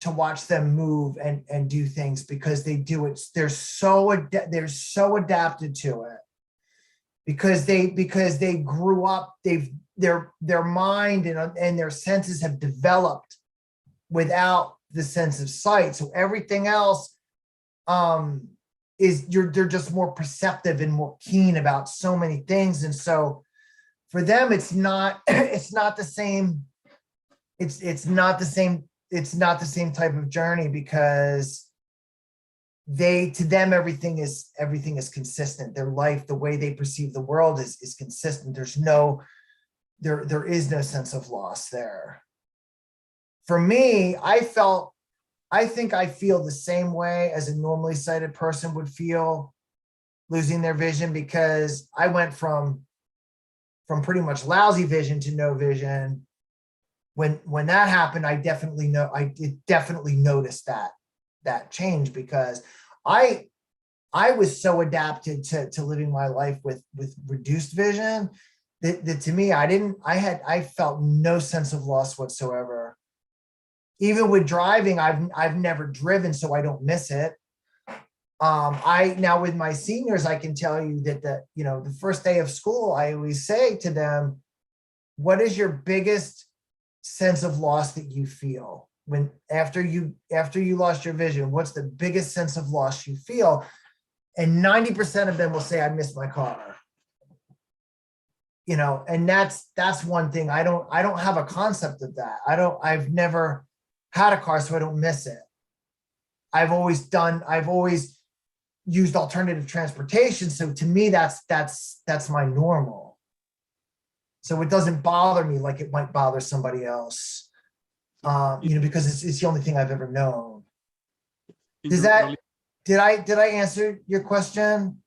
to watch them move and do things, because they do it. They're so adapted to it because they grew up. Their mind and their senses have developed without the sense of sight. So everything else they're just more perceptive and more keen about so many things. And so for them, it's not the same. It's not the same type of journey, because to them, everything is consistent. Their life, the way they perceive the world is consistent. There is no sense of loss there. For me, I think I feel the same way as a normally sighted person would feel losing their vision, because I went from pretty much lousy vision to no vision. When that happened, I definitely noticed that change, because I was so adapted to living my life with reduced vision that to me, I felt no sense of loss whatsoever. Even with driving, I've never driven, so I don't miss it. Now with my seniors, I can tell you that the first day of school, I always say to them, what is your biggest sense of loss that you feel when after you lost your vision? What's the biggest sense of loss you feel? And 90% of them will say, I miss my car. And that's one thing. I don't have a concept of that. I've never had a car, so I don't miss it. I've always used alternative transportation. So to me, that's my normal. So it doesn't bother me like it might bother somebody else, because it's the only thing I've ever known. Did I answer your question?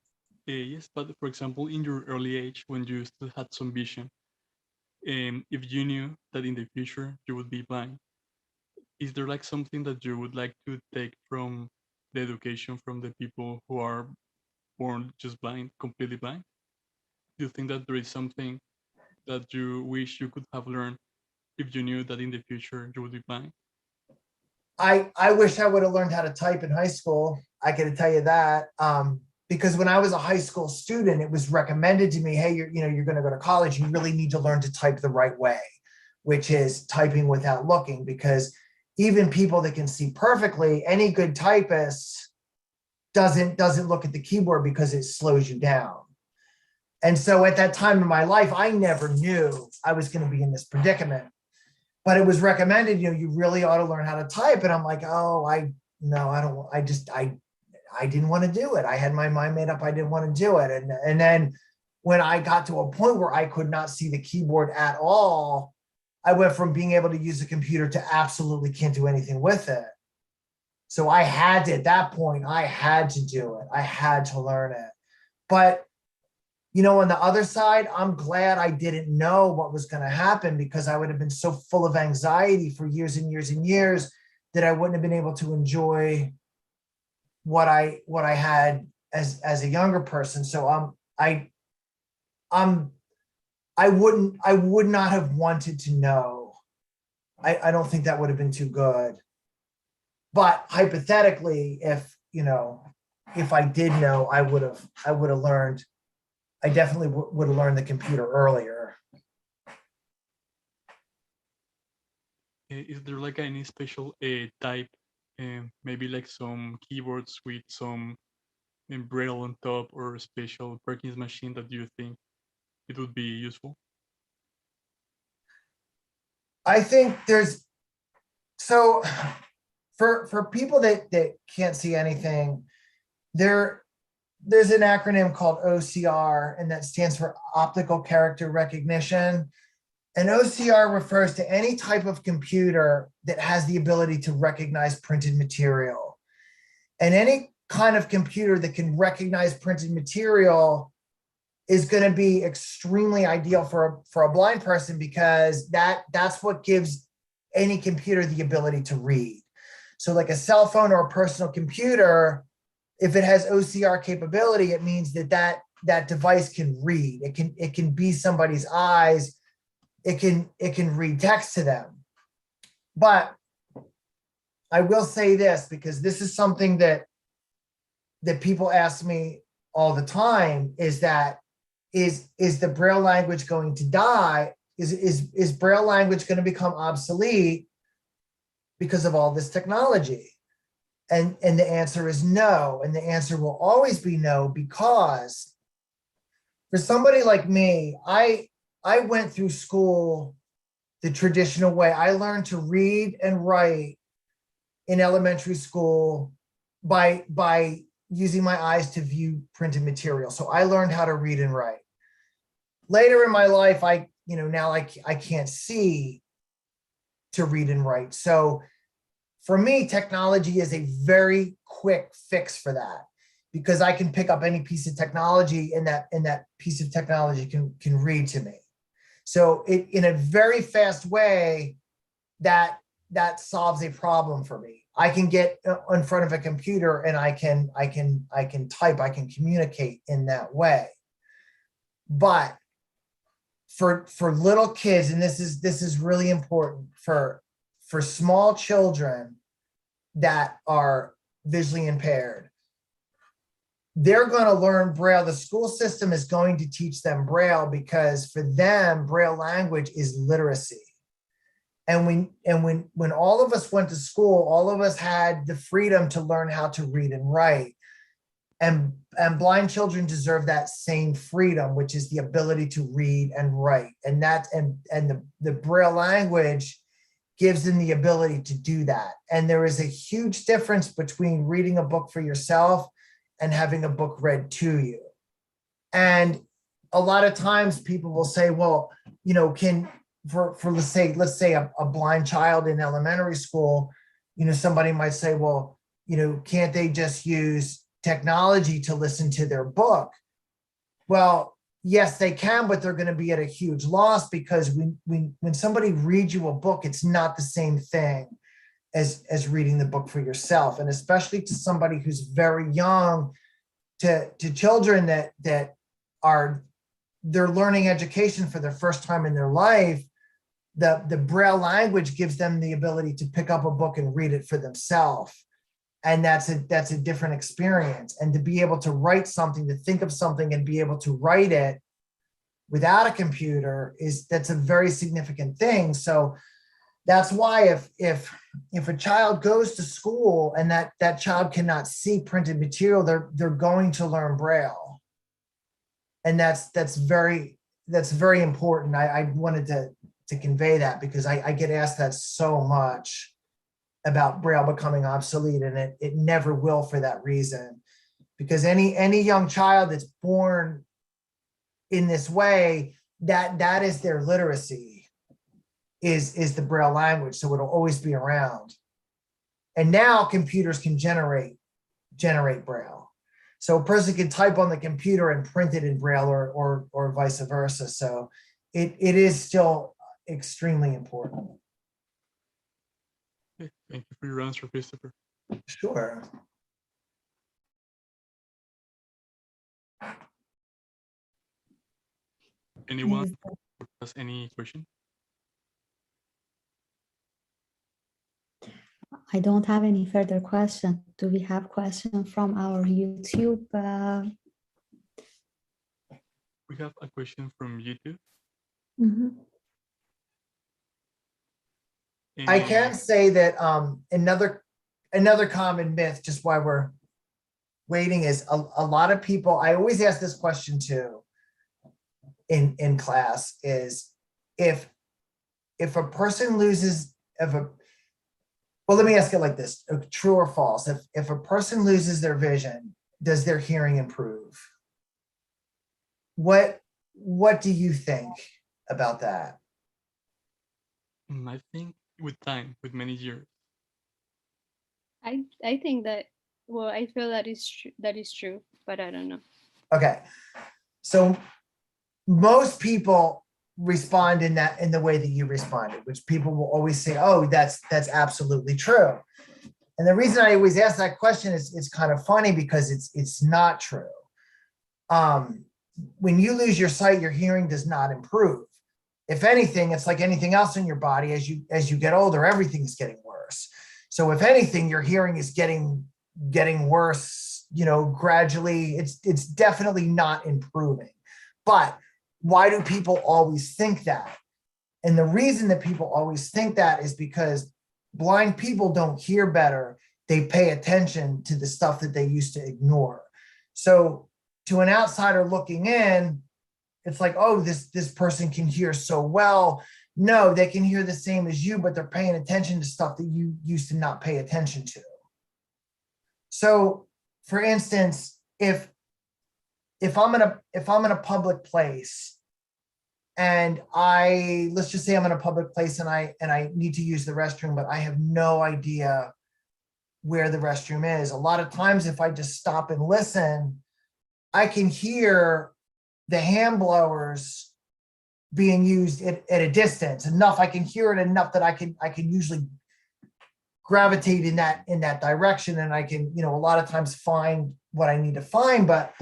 Yes, but for example, in your early age, when you still had some vision, if you knew that in the future you would be blind, is there like something that you would like to take from the education from the people who are born just blind, completely blind? Do you think that there is something that you wish you could have learned if you knew that in the future you would be blind? I wish I would have learned how to type in high school. I can tell you that. Because when I was a high school student, it was recommended to me, hey, you're going to go to college. You really need to learn to type the right way, which is typing without looking, because even people that can see perfectly, any good typist doesn't look at the keyboard because it slows you down. And so at that time in my life, I never knew I was going to be in this predicament. But it was recommended, you really ought to learn how to type. And I'm like, oh, I didn't want to do it. I had my mind made up. I didn't want to do it. And then when I got to a point where I could not see the keyboard at all, I went from being able to use a computer to absolutely can't do anything with it. So at that point, I had to do it. I had to learn it. But, on the other side, I'm glad I didn't know what was going to happen, because I would have been so full of anxiety for years and years and years that I wouldn't have been able to enjoy what I had as a younger person. So I would not have wanted to know. I don't think that would have been too good. But hypothetically, if I did know, I would have learned. I definitely would have learned the computer earlier. Is there like any special type, maybe like some keyboards with some Braille on top, or a special Perkins machine that you think it would be useful? I think there's, so for people that can't see anything, there's an acronym called OCR, and that stands for optical character recognition. And OCR refers to any type of computer that has the ability to recognize printed material. And any kind of computer that can recognize printed material is going to be extremely ideal for a blind person, because that's what gives any computer the ability to read. So like a cell phone or a personal computer, if it has OCR capability, it means that device can read. It can be somebody's eyes. It can read text to them. But I will say this, because this is something that people ask me all the time, is that is the Braille language going to die? Is Braille language going to become obsolete because of all this technology? And the answer is no. And the answer will always be no, because for somebody like me, I went through school the traditional way. I learned to read and write in elementary school by using my eyes to view printed material. So I learned how to read and write. Later in my life, now I can't see to read and write. So for me, technology is a very quick fix for that, because I can pick up any piece of technology, and that piece of technology can read to me. So in a very fast way, that solves a problem for me. I can get in front of a computer and I can type, I can communicate in that way. But for little kids, and this is really important, for small children that are visually impaired, they're going to learn Braille. The school system is going to teach them Braille, because for them, Braille language is literacy. And when all of us went to school, all of us had the freedom to learn how to read and write. And blind children deserve that same freedom, which is the ability to read and write. And the Braille language gives them the ability to do that. And there is a huge difference between reading a book for yourself and having a book read to you. And a lot of times people will say, well, for let's say a blind child in elementary school, somebody might say, well, can't they just use technology to listen to their book? Well, yes, they can, but they're going to be at a huge loss, because when somebody reads you a book, it's not the same thing as reading the book for yourself. And especially to somebody who's very young, to children that they're learning education for the first time in their life, the Braille language gives them the ability to pick up a book and read it for themselves. And that's a different experience. And to be able to write something, to think of something and be able to write it without a computer, that's a very significant thing. So that's why if a child goes to school and that child cannot see printed material, they're going to learn Braille. And that's very important. I wanted to convey that, because I get asked that so much about Braille becoming obsolete, and it never will, for that reason. Because any young child that's born in this way, that is their literacy, is the Braille language. So it'll always be around. And now computers can generate Braille. So a person can type on the computer and print it in Braille, or vice versa. So it is still extremely important. Okay, thank you for your answer, Christopher. Sure. Anyone has any question? I don't have any further question. Do we have question from our YouTube? We have a question from YouTube. Mhm. I can say that another common myth, just while we're waiting, is a lot of people, I always ask this question too in class, is if if a person loses, well, let me ask it like this, true or false? If a person loses their vision, does their hearing improve? What do you think about that? I think with time, with many years. I think that, well, I feel that is true, but I don't know. Okay, so most people respond in the way that you responded, which people will always say, oh, that's absolutely true. And the reason I always ask that question is it's kind of funny because it's not true. When you lose your sight, your hearing does not improve. If anything, it's like anything else in your body. As you get older, everything is getting worse. So if anything, your hearing is getting worse, gradually. It's definitely not improving. But why do people always think that? And the reason that people always think that is because blind people don't hear better. They pay attention to the stuff that they used to ignore. So to an outsider looking in, it's like, oh, this person can hear so well. No, they can hear the same as you, but they're paying attention to stuff that you used to not pay attention to. So for instance, if I'm in a public place and let's just say I'm in a public place and I need to use the restroom, but I have no idea where the restroom is. A lot of times if I just stop and listen, I can hear the hand blowers being used at a distance enough. I can hear it enough that I can usually gravitate in that direction, and I can, a lot of times find what I need to find, but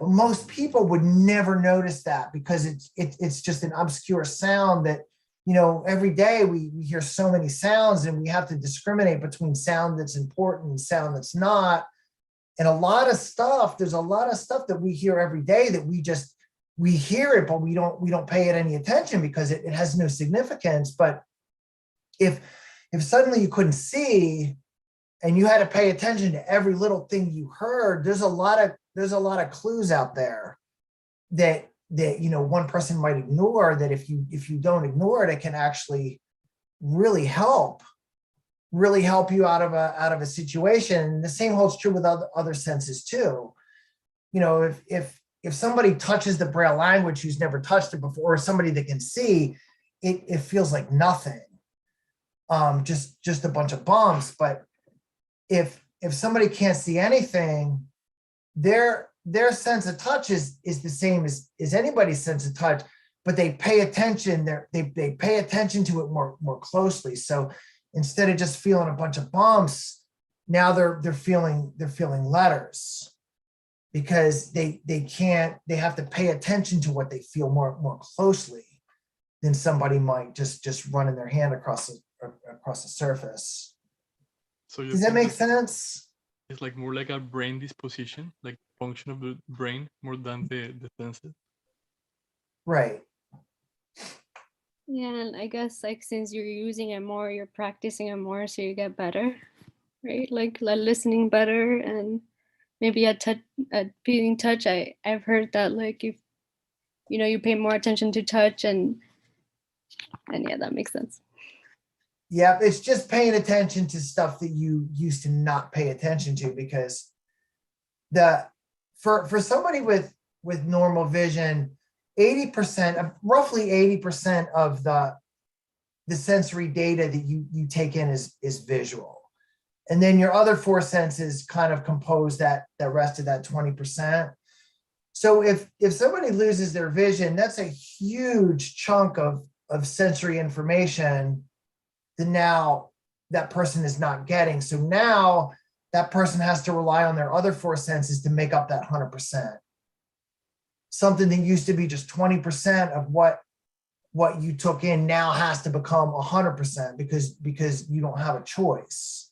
most people would never notice that because it's just an obscure sound that, every day we hear so many sounds and we have to discriminate between sound that's important and sound that's not. And there's a lot of stuff that we hear every day that we hear it, but we don't pay it any attention because it has no significance. But if suddenly you couldn't see and you had to pay attention to every little thing you heard, there's a lot of clues out there that one person might ignore, that if you don't ignore it, it can actually really help you out of a situation. And the same holds true with other senses too. If somebody touches the Braille language who's never touched it before, or somebody that can see, it feels like nothing. Just a bunch of bumps. But if somebody can't see anything, their sense of touch is the same as anybody's sense of touch, but they pay attention. They pay attention to it more closely. So instead of just feeling a bunch of bumps, now they're feeling letters, because they have to pay attention to what they feel more closely than somebody might just running their hand across the surface. So does that make sense? It's like more like a brain disposition, like function of the brain more than the senses. Right. Yeah, and I guess like since you're using it more, you're practicing it more, so you get better, right? Like listening better, and maybe at feeling touch. I've heard that like if you pay more attention to touch, and yeah, that makes sense. Yeah, it's just paying attention to stuff that you used to not pay attention to, because for somebody with normal vision, roughly 80% of the sensory data that you take in is visual. And then your other four senses kind of compose that rest of that 20%. So if somebody loses their vision, that's a huge chunk of sensory information that now that person is not getting. So now that person has to rely on their other four senses to make up that 100%. Something that used to be just 20% of what you took in now has to become 100% because you don't have a choice.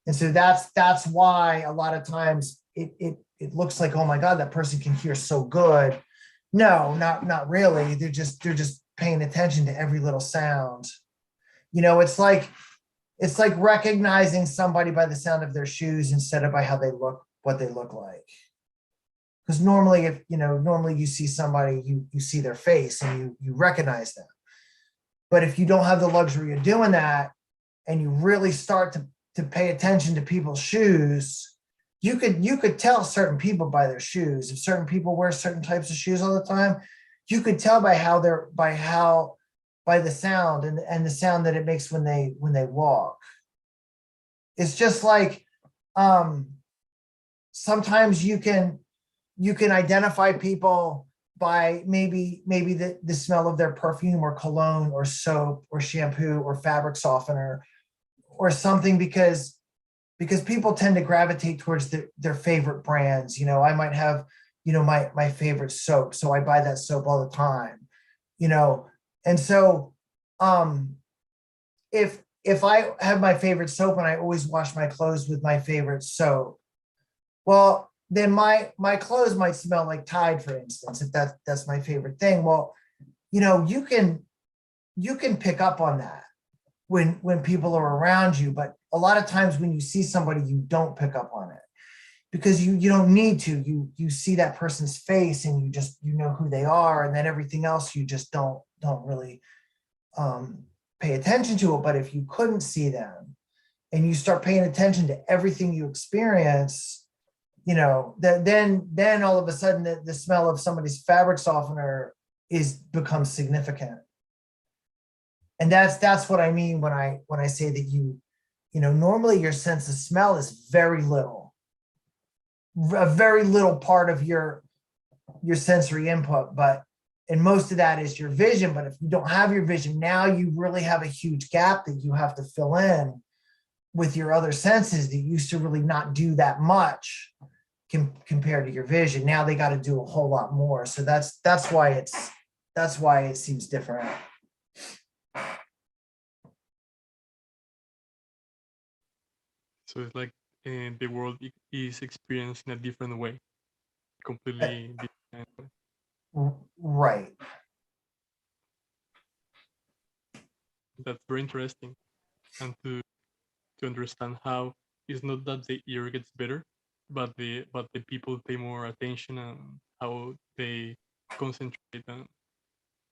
And so that's why a lot of times it looks like, oh my God, that person can hear so good. No, not really. They're just paying attention to every little sound. It's like recognizing somebody by the sound of their shoes instead of by how they look, what they look like. Because normally you see somebody, you see their face and you recognize them. But if you don't have the luxury of doing that, and you really start to pay attention to people's shoes, you could tell certain people by their shoes. If certain people wear certain types of shoes all the time, you could tell by the sound and the sound that it makes when they walk. It's just like sometimes you can identify people by maybe the smell of their perfume or cologne or soap or shampoo or fabric softener or something, because people tend to gravitate towards their favorite brands. You know, I might have, you know, my favorite soap, so I buy that soap all the time, you know. And so if I have my favorite soap and I always wash my clothes with my favorite soap, well, then my clothes might smell like Tide, for instance, if that's my favorite thing. Well, you know, you can pick up on that when people are around you, but a lot of times when you see somebody, you don't pick up on it because you don't need to. You see that person's face and you know who they are, and then everything else you just don't really pay attention to it. But if you couldn't see them and you start paying attention to everything you experience, you know, then all of a sudden the smell of somebody's fabric softener becomes significant. And that's what I mean when I say that you know, normally your sense of smell is very little, a very little part of your sensory input, and most of that is your vision. But if you don't have your vision, now you really have a huge gap that you have to fill in with your other senses that used to really not do that much compared to your vision. Now they got to do a whole lot more. So that's why it seems different. So it's like the world is experienced in a different way, completely different. Right. That's very interesting, and to understand how it's not that the ear gets better, but the people pay more attention and how they concentrate and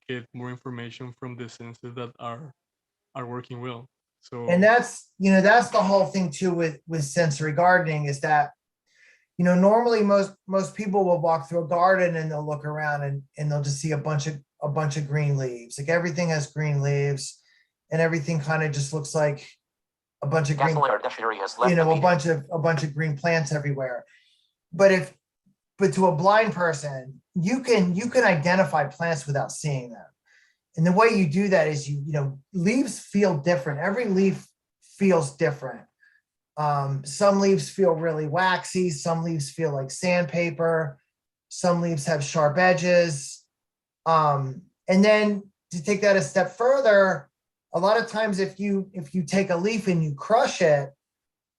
get more information from the senses that are working well. So, And that's the whole thing too with sensory gardening, is that, you know, normally most people will walk through a garden and they'll look around and they'll just see a bunch of green leaves. Like everything has green leaves and everything kind of just looks like a bunch of green, you know, a bunch of green plants everywhere. But to a blind person, you can identify plants without seeing them. And the way you do that is you know, leaves feel different. Every leaf feels different. Some leaves feel really waxy. Some leaves feel like sandpaper. Some leaves have sharp edges. And then to take that a step further, a lot of times if you take a leaf and you crush it,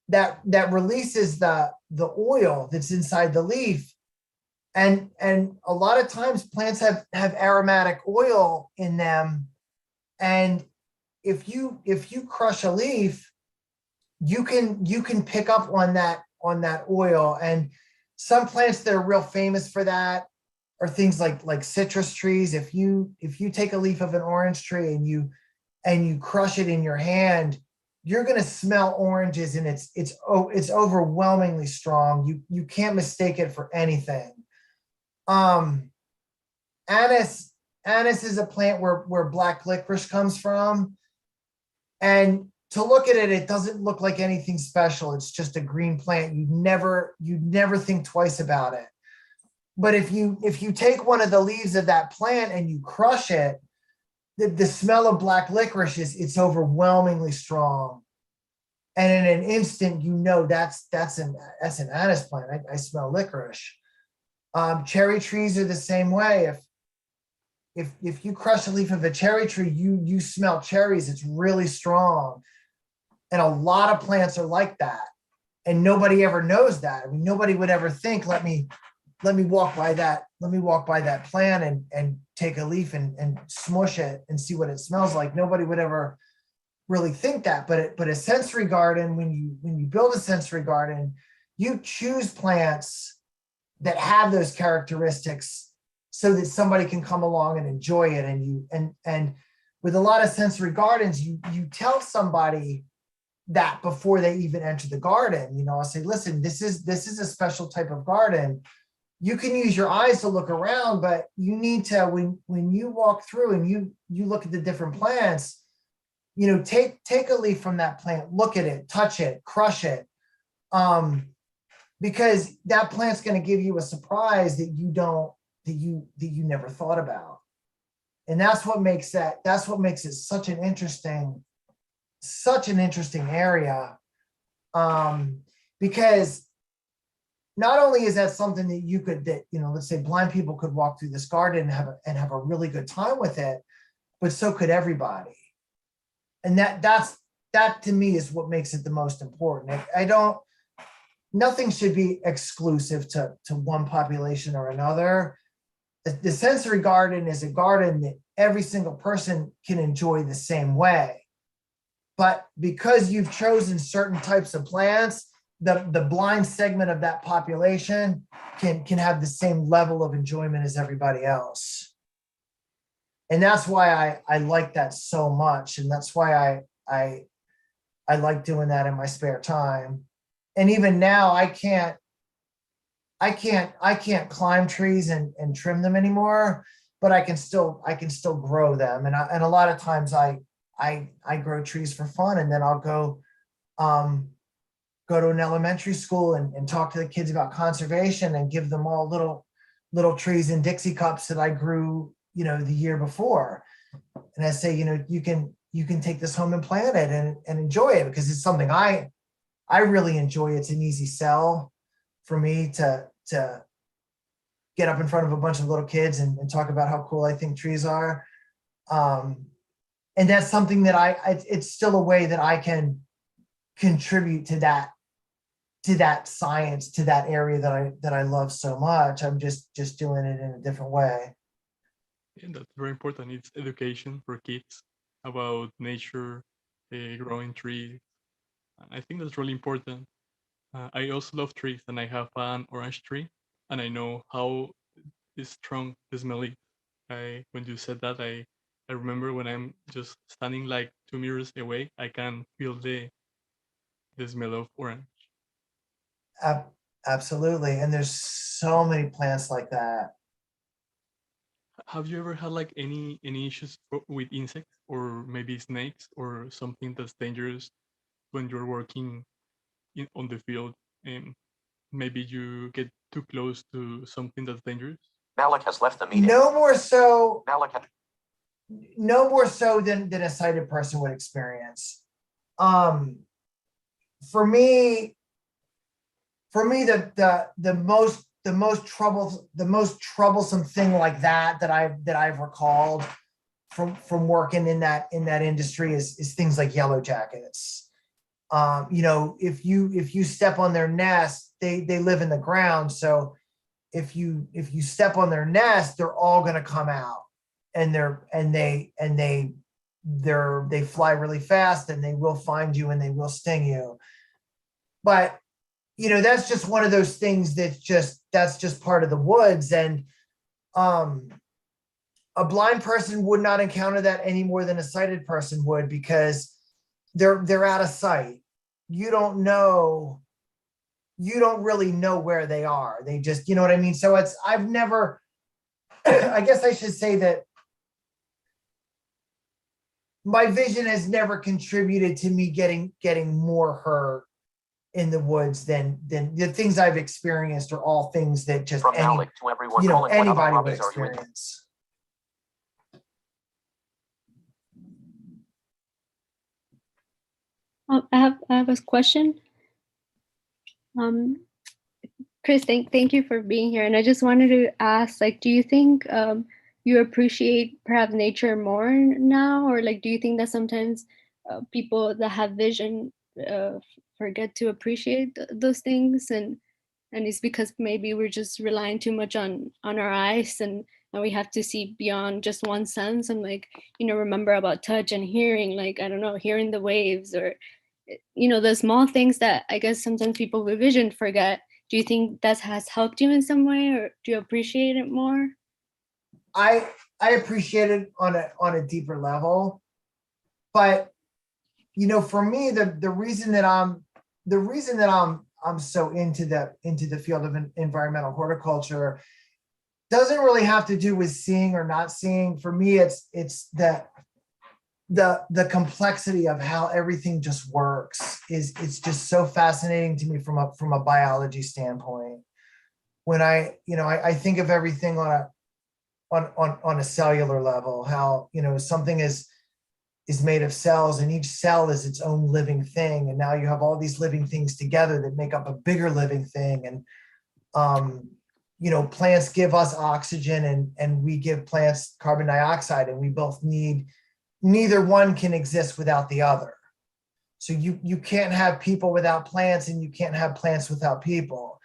that releases the oil that's inside the leaf. And a lot of times plants have aromatic oil in them. And if you crush a leaf, you can pick up on that oil. And some plants that are real famous for that are things like citrus trees. If you take a leaf of an orange tree and you crush it in your hand, you're going to smell oranges, and it's overwhelmingly strong. You can't mistake it for anything. Anise is a plant where black licorice comes from, and to look at it, it doesn't look like anything special. It's just a green plant. You'd never think twice about it. But if you take one of the leaves of that plant and you crush it, the smell of black licorice it's overwhelmingly strong. And in an instant, you know that's an anise plant. I smell licorice. Cherry trees are the same way. If you crush a leaf of a cherry tree, you smell cherries. It's really strong. And a lot of plants are like that. And nobody ever knows that. I mean, nobody would ever think, let me walk by that. Let me walk by that plant and take a leaf and smush it and see what it smells like. Nobody would ever really think that. But a sensory garden, when you build a sensory garden, you choose plants that have those characteristics so that somebody can come along and enjoy it. And with a lot of sensory gardens, you tell somebody that before they even enter the garden. You know, I'll say, listen, this is a special type of garden. You can use your eyes to look around, but you need to, when you walk through and you look at the different plants, you know, take a leaf from that plant, look at it, touch it, crush it. Because that plant's going to give you a surprise that you never thought about. And that's what makes it such an interesting area. Because not only is that something that let's say blind people could walk through this garden and have a really good time with it, but so could everybody. And that to me is what makes it the most important. Nothing should be exclusive to one population or another. The sensory garden is a garden that every single person can enjoy the same way. But because you've chosen certain types of plants, the blind segment of that population can have the same level of enjoyment as everybody else. And that's why I like that so much. And that's why I like doing that in my spare time. And even now I can't climb trees and trim them anymore, but I can still grow them. And a lot of times I grow trees for fun, and then I'll go to an elementary school and talk to the kids about conservation and give them all little trees in Dixie cups that I grew, the year before. And I say, you can take this home and plant it and enjoy it, because it's something I really enjoy. It's an easy sell for me to get up in front of a bunch of little kids and talk about how cool I think trees are. And that's something that it's still a way that I can contribute to that science, to that area that I love so much. I'm just doing it in a different way. And that's very important. It's education for kids about nature, growing trees. I think that's really important. I also love trees, and I have an orange tree, and I know how strong the smell is. When you said that, I remember when I'm just standing like 2 meters away, I can feel the smell of orange. Absolutely. And there's so many plants like that. Have you ever had like any issues with insects or maybe snakes or something that's dangerous when you're working on the field, and maybe you get too close to something that's dangerous? Malik has left the meeting. No more so than a sighted person would experience. For me, the most troublesome thing like that I've recalled from working in that industry is things like yellow jackets. If you step on their nest, they live in the ground. So if you step on their nest, they're all going to come out, and they fly really fast, and they will find you and they will sting you. But that's just one of those things that's just part of the woods. And a blind person would not encounter that any more than a sighted person would, because they're out of sight. You don't really know where they are. They just, you know what I mean? So I've never, I guess I should say that my vision has never contributed to me getting more hurt in the woods than the things I've experienced are all things that just From Malik to everyone, Colin, what other anybody would hobbies are you into? experience. I have a question. Chris, thank you for being here. And I just wanted to ask, do you think you appreciate perhaps nature more now? Or do you think that sometimes people that have vision forget to appreciate those things? And it's because maybe we're just relying too much on our eyes, and we have to see beyond just one sense and remember about touch and hearing, I don't know, hearing the waves, or the small things that I guess sometimes people with vision forget. Do you think that has helped you in some way, or do you appreciate it more? I appreciate it on a deeper level, but for me, the reason that I'm so into the field of environmental horticulture doesn't really have to do with seeing or not seeing. For me, it's the complexity of how everything just works it's just so fascinating to me from a biology standpoint. When I think of everything on a cellular level, how something is made of cells, and each cell is its own living thing, and now you have all these living things together that make up a bigger living thing. And plants give us oxygen, and we give plants carbon dioxide, and we both need, neither one can exist without the other. So you can't have people without plants, and you can't have plants without people.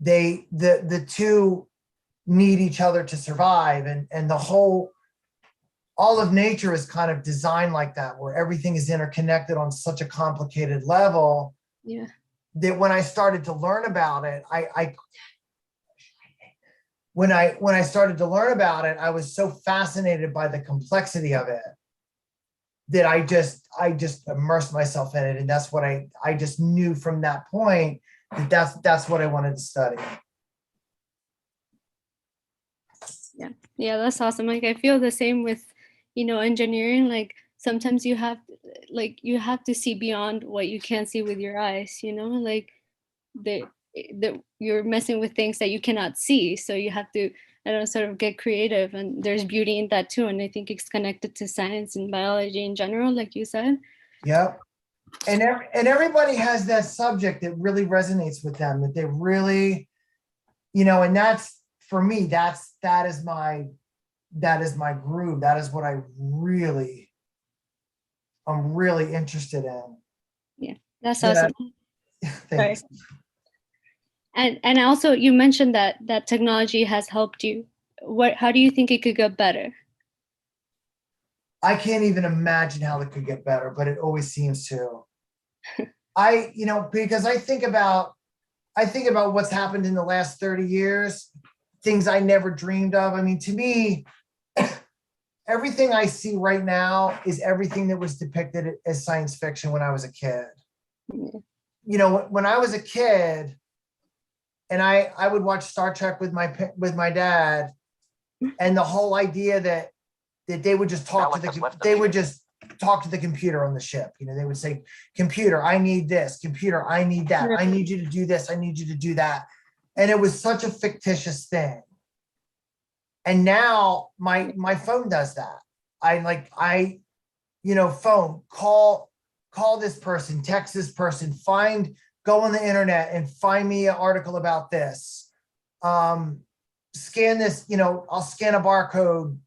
The two need each other to survive, and all of nature is kind of designed like that, where everything is interconnected on such a complicated level. Yeah. That when I started to learn about it, when I started to learn about it, I was so fascinated by the complexity of it that I just immersed myself in it. And that's what I just knew from that point that's what I wanted to study. Yeah, that's awesome. Like, I feel the same with, engineering. Like, sometimes you have to see beyond what you can't see with your eyes, like you're messing with things that you cannot see. So you have to, sort of get creative, and there's beauty in that too. And I think it's connected to science and biology in general, like you said. Yep. And everybody has that subject that really resonates with them, that they really, and that's, for me, that is my groove. That is what I'm really interested in. Yeah, that's awesome. Thanks. Sorry. And also, you mentioned that technology has helped you. How do you think it could get better? I can't even imagine how it could get better, but it always seems to. Because I think about what's happened in the last 30 years, things I never dreamed of. I mean, to me, everything I see right now is everything that was depicted as science fiction when I was a kid. Yeah. When I was a kid, and I would watch Star Trek with my dad, and the whole idea that they would just talk to the computer on the ship. They would say, "Computer, I need this. Computer, I need that. I need you to do this. I need you to do that." And it was such a fictitious thing. And now my phone does that. Phone, call this person, text this person, go on the internet and find me an article about this. Scan this, I'll scan a barcode.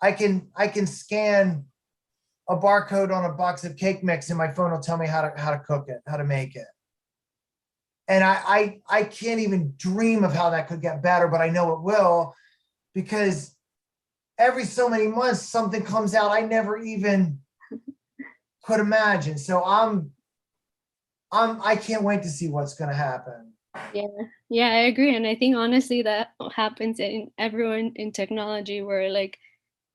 I can scan a barcode on a box of cake mix, and my phone will tell me how to cook it, how to make it. And I can't even dream of how that could get better, but I know it will, because every so many months something comes out I never even could imagine. So I can't wait to see what's going to happen. Yeah, I agree. And I think honestly that happens in everyone in technology, where like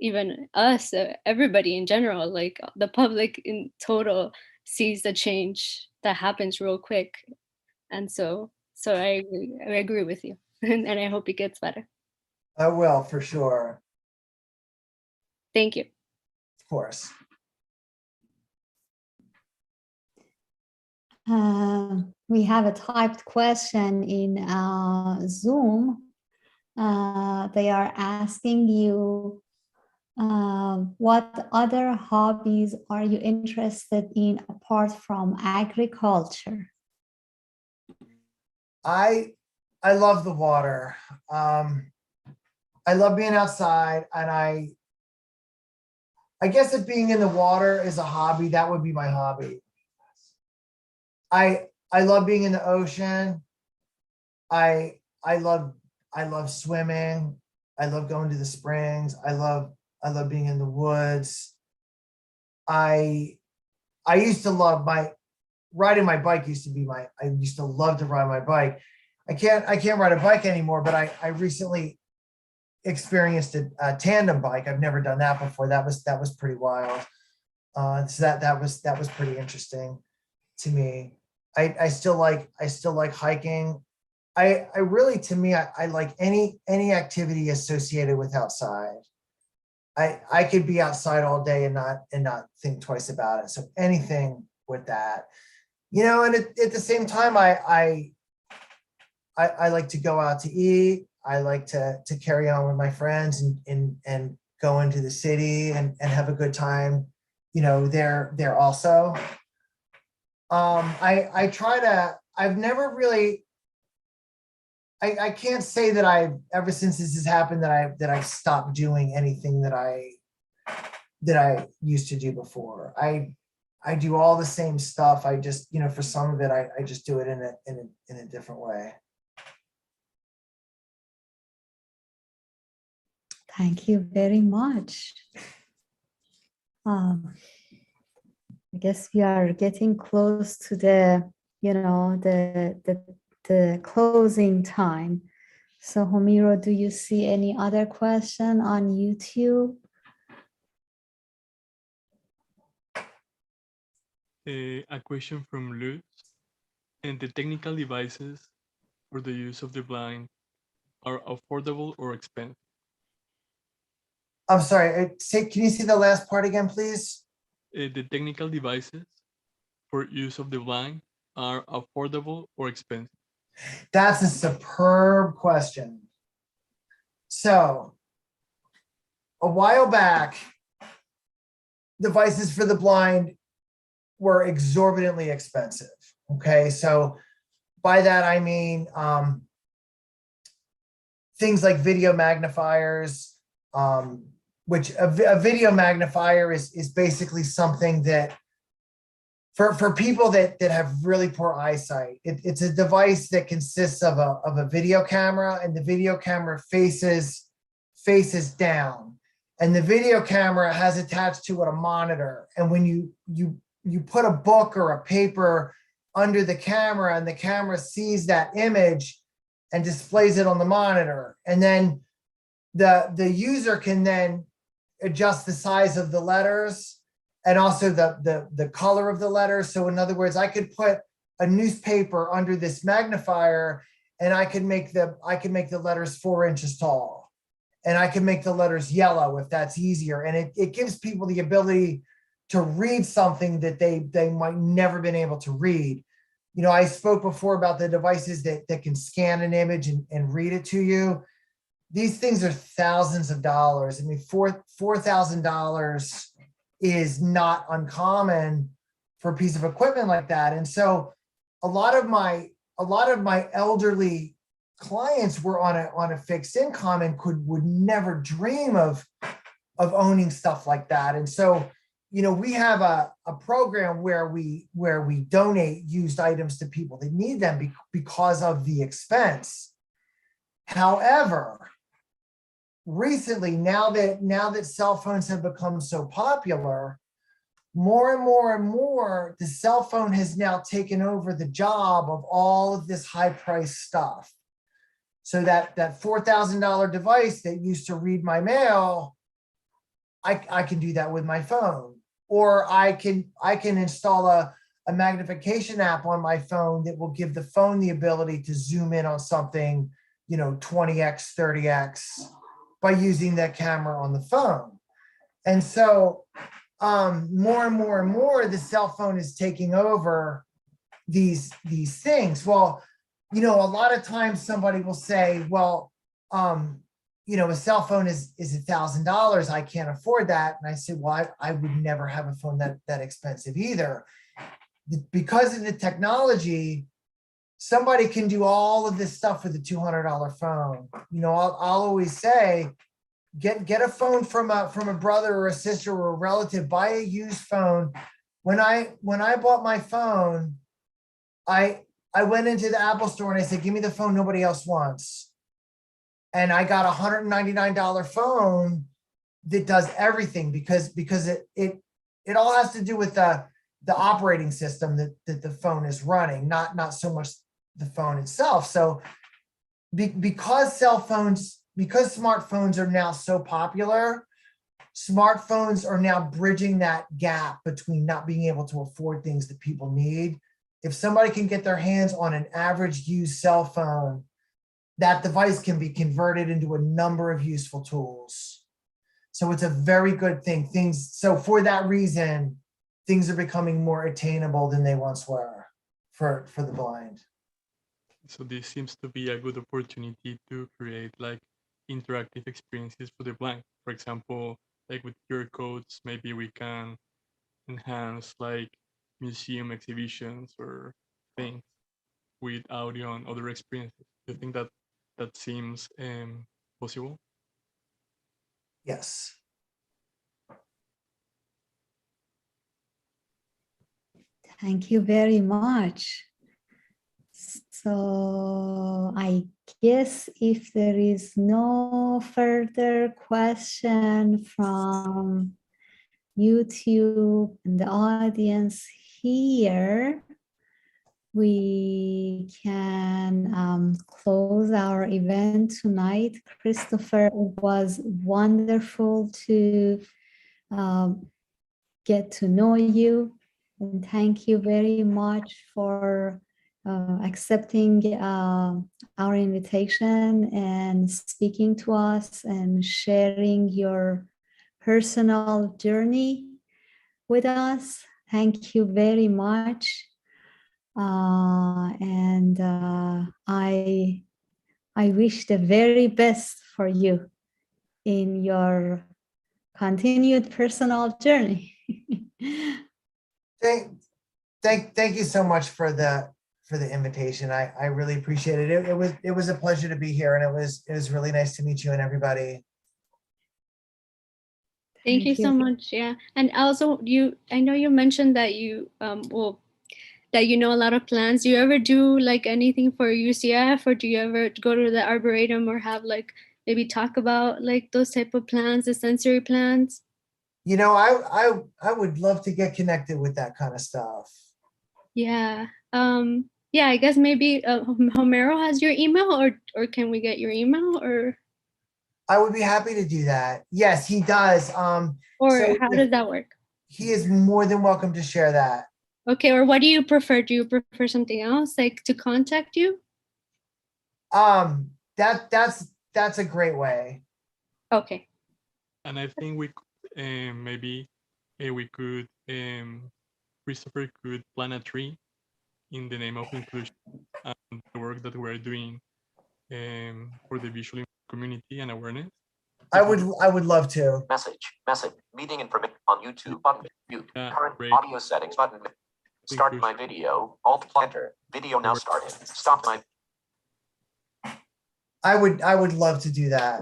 even us, everybody in general, like the public in total sees the change that happens real quick. And so I agree with you. And I hope it gets better. I will, for sure. Thank you. Of course. We have a typed question in Zoom. They are asking you, what other hobbies are you interested in apart from agriculture? I love the water. I love being outside, and I guess if being in the water is a hobby, that would be my hobby. I love being in the ocean. I love swimming. I love going to the springs. I love being in the woods. I used to love riding my bike. I used to love to ride my bike. I can't ride a bike anymore, but I recently experienced a tandem bike. I've never done that before. That was pretty wild. So that was pretty interesting to me. I still like hiking. I really, to me, I like any activity associated with outside. I could be outside all day and not think twice about it. So anything with that, and at the same time, I like to go out to eat. I like to carry on with my friends and go into the city and have a good time, there also. I've never really, I can't say that ever since this has happened that I've stopped doing anything that I used to do before. I do all the same stuff. I just, for some of it, I just do it in a different way. Thank you very much. I guess we are getting close to the closing time. So Homiro, do you see any other question on YouTube? A question from Lutz. And the technical devices for the use of the blind are affordable or expensive? I'm sorry, can you see the last part again, please? The technical devices for use of the blind are affordable or expensive? That's a superb question. So a while back, devices for the blind were exorbitantly expensive. Okay, so by that I mean things like video magnifiers, which a video magnifier is basically something that for people that have really poor eyesight, it's a device that consists of a video camera, and the video camera faces down, and the video camera has attached to it a monitor. And when you put a book or a paper under the camera, and the camera sees that image and displays it on the monitor, and then the user can then adjust the size of the letters and also the color of the letters. So in other words, I could put a newspaper under this magnifier, and I could make the letters 4 inches tall, and I can make the letters yellow if that's easier. And it gives people the ability to read something that they might never been able to read. I spoke before about the devices that can scan an image and read it to you. These things are thousands of dollars. I mean, $4,000 is not uncommon for a piece of equipment like that. And so a lot of my elderly clients were on a fixed income and would never dream of owning stuff like that. And so, we have a program where we donate used items to people that need them because of the expense. However, recently, now that cell phones have become so popular, more and more, the cell phone has now taken over the job of all of this high-priced stuff. So that $4,000 device that used to read my mail, I can do that with my phone. Or I can install a magnification app on my phone that will give the phone the ability to zoom in on something, 20x, 30x by using that camera on the phone. And so more and more, the cell phone is taking over these things. Well, a lot of times somebody will say, well, a cell phone is $1,000. I can't afford that. And I said, well, I would never have a phone that expensive either. Because of the technology, somebody can do all of this stuff with a $200 phone. I'll always say, get a phone from a brother or a sister or a relative, buy a used phone. When I bought my phone, I went into the Apple store and I said, give me the phone nobody else wants. And I got a $199 phone that does everything because it all has to do with the operating system that the phone is running, not so much the phone itself. So because cell phones because smartphones are now so popular, smartphones are now bridging that gap between not being able to afford things that people need. If somebody can get their hands on an average used cell phone, that device can be converted into a number of useful tools. So it's a very good thing. So for that reason, things are becoming more attainable than they once were for the blind. So this seems to be a good opportunity to create like interactive experiences for the blind. For example, like with QR codes, maybe we can enhance like museum exhibitions or things with audio and other experiences. Do you think that that seems possible? Yes. Thank you very much. So I guess if there is no further question from YouTube and the audience here, we can close our event tonight. Christopher, it was wonderful to get to know you. And thank you very much for accepting our invitation and speaking to us and sharing your personal journey with us. Thank you very much. And I wish the very best for you in your continued personal journey. Thank you so much for the invitation. I really appreciate it. It was a pleasure to be here, and it was really nice to meet you and everybody. Thank you so much. Yeah. And also I know you mentioned that you that you know a lot of plants. Do you ever do like anything for UCF, or do you ever go to the arboretum or have like maybe talk about like those type of plants, the sensory plants? You know, I would love to get connected with that kind of stuff. Yeah. Yeah, I guess maybe Homero has your email, or can we get your email, or I would be happy to do that. Yes, he does. or So how does that work? he is more than welcome to share that. Okay, or what do you prefer? Do you prefer something else, like to contact you? That's a great way. Okay. And I think we maybe we could Christopher could plant a tree in the name of inclusion and the work that we're doing for the visual community and awareness. I would love to. Message. Meeting information on YouTube button. Mute. Current great. audio settings button. Start my video. Alt planter. Video now started. Stop my. I would love to do that.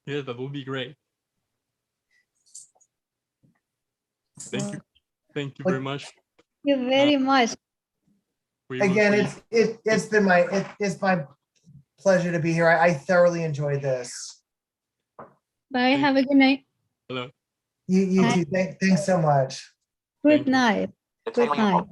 Yeah, that would be great. Thank you. Thank you very much. Thank you very much. Again, it's my pleasure to be here. I thoroughly enjoyed this. Bye. Have a good night. Hello. You too. Thanks so much. Good night. It's Good only night.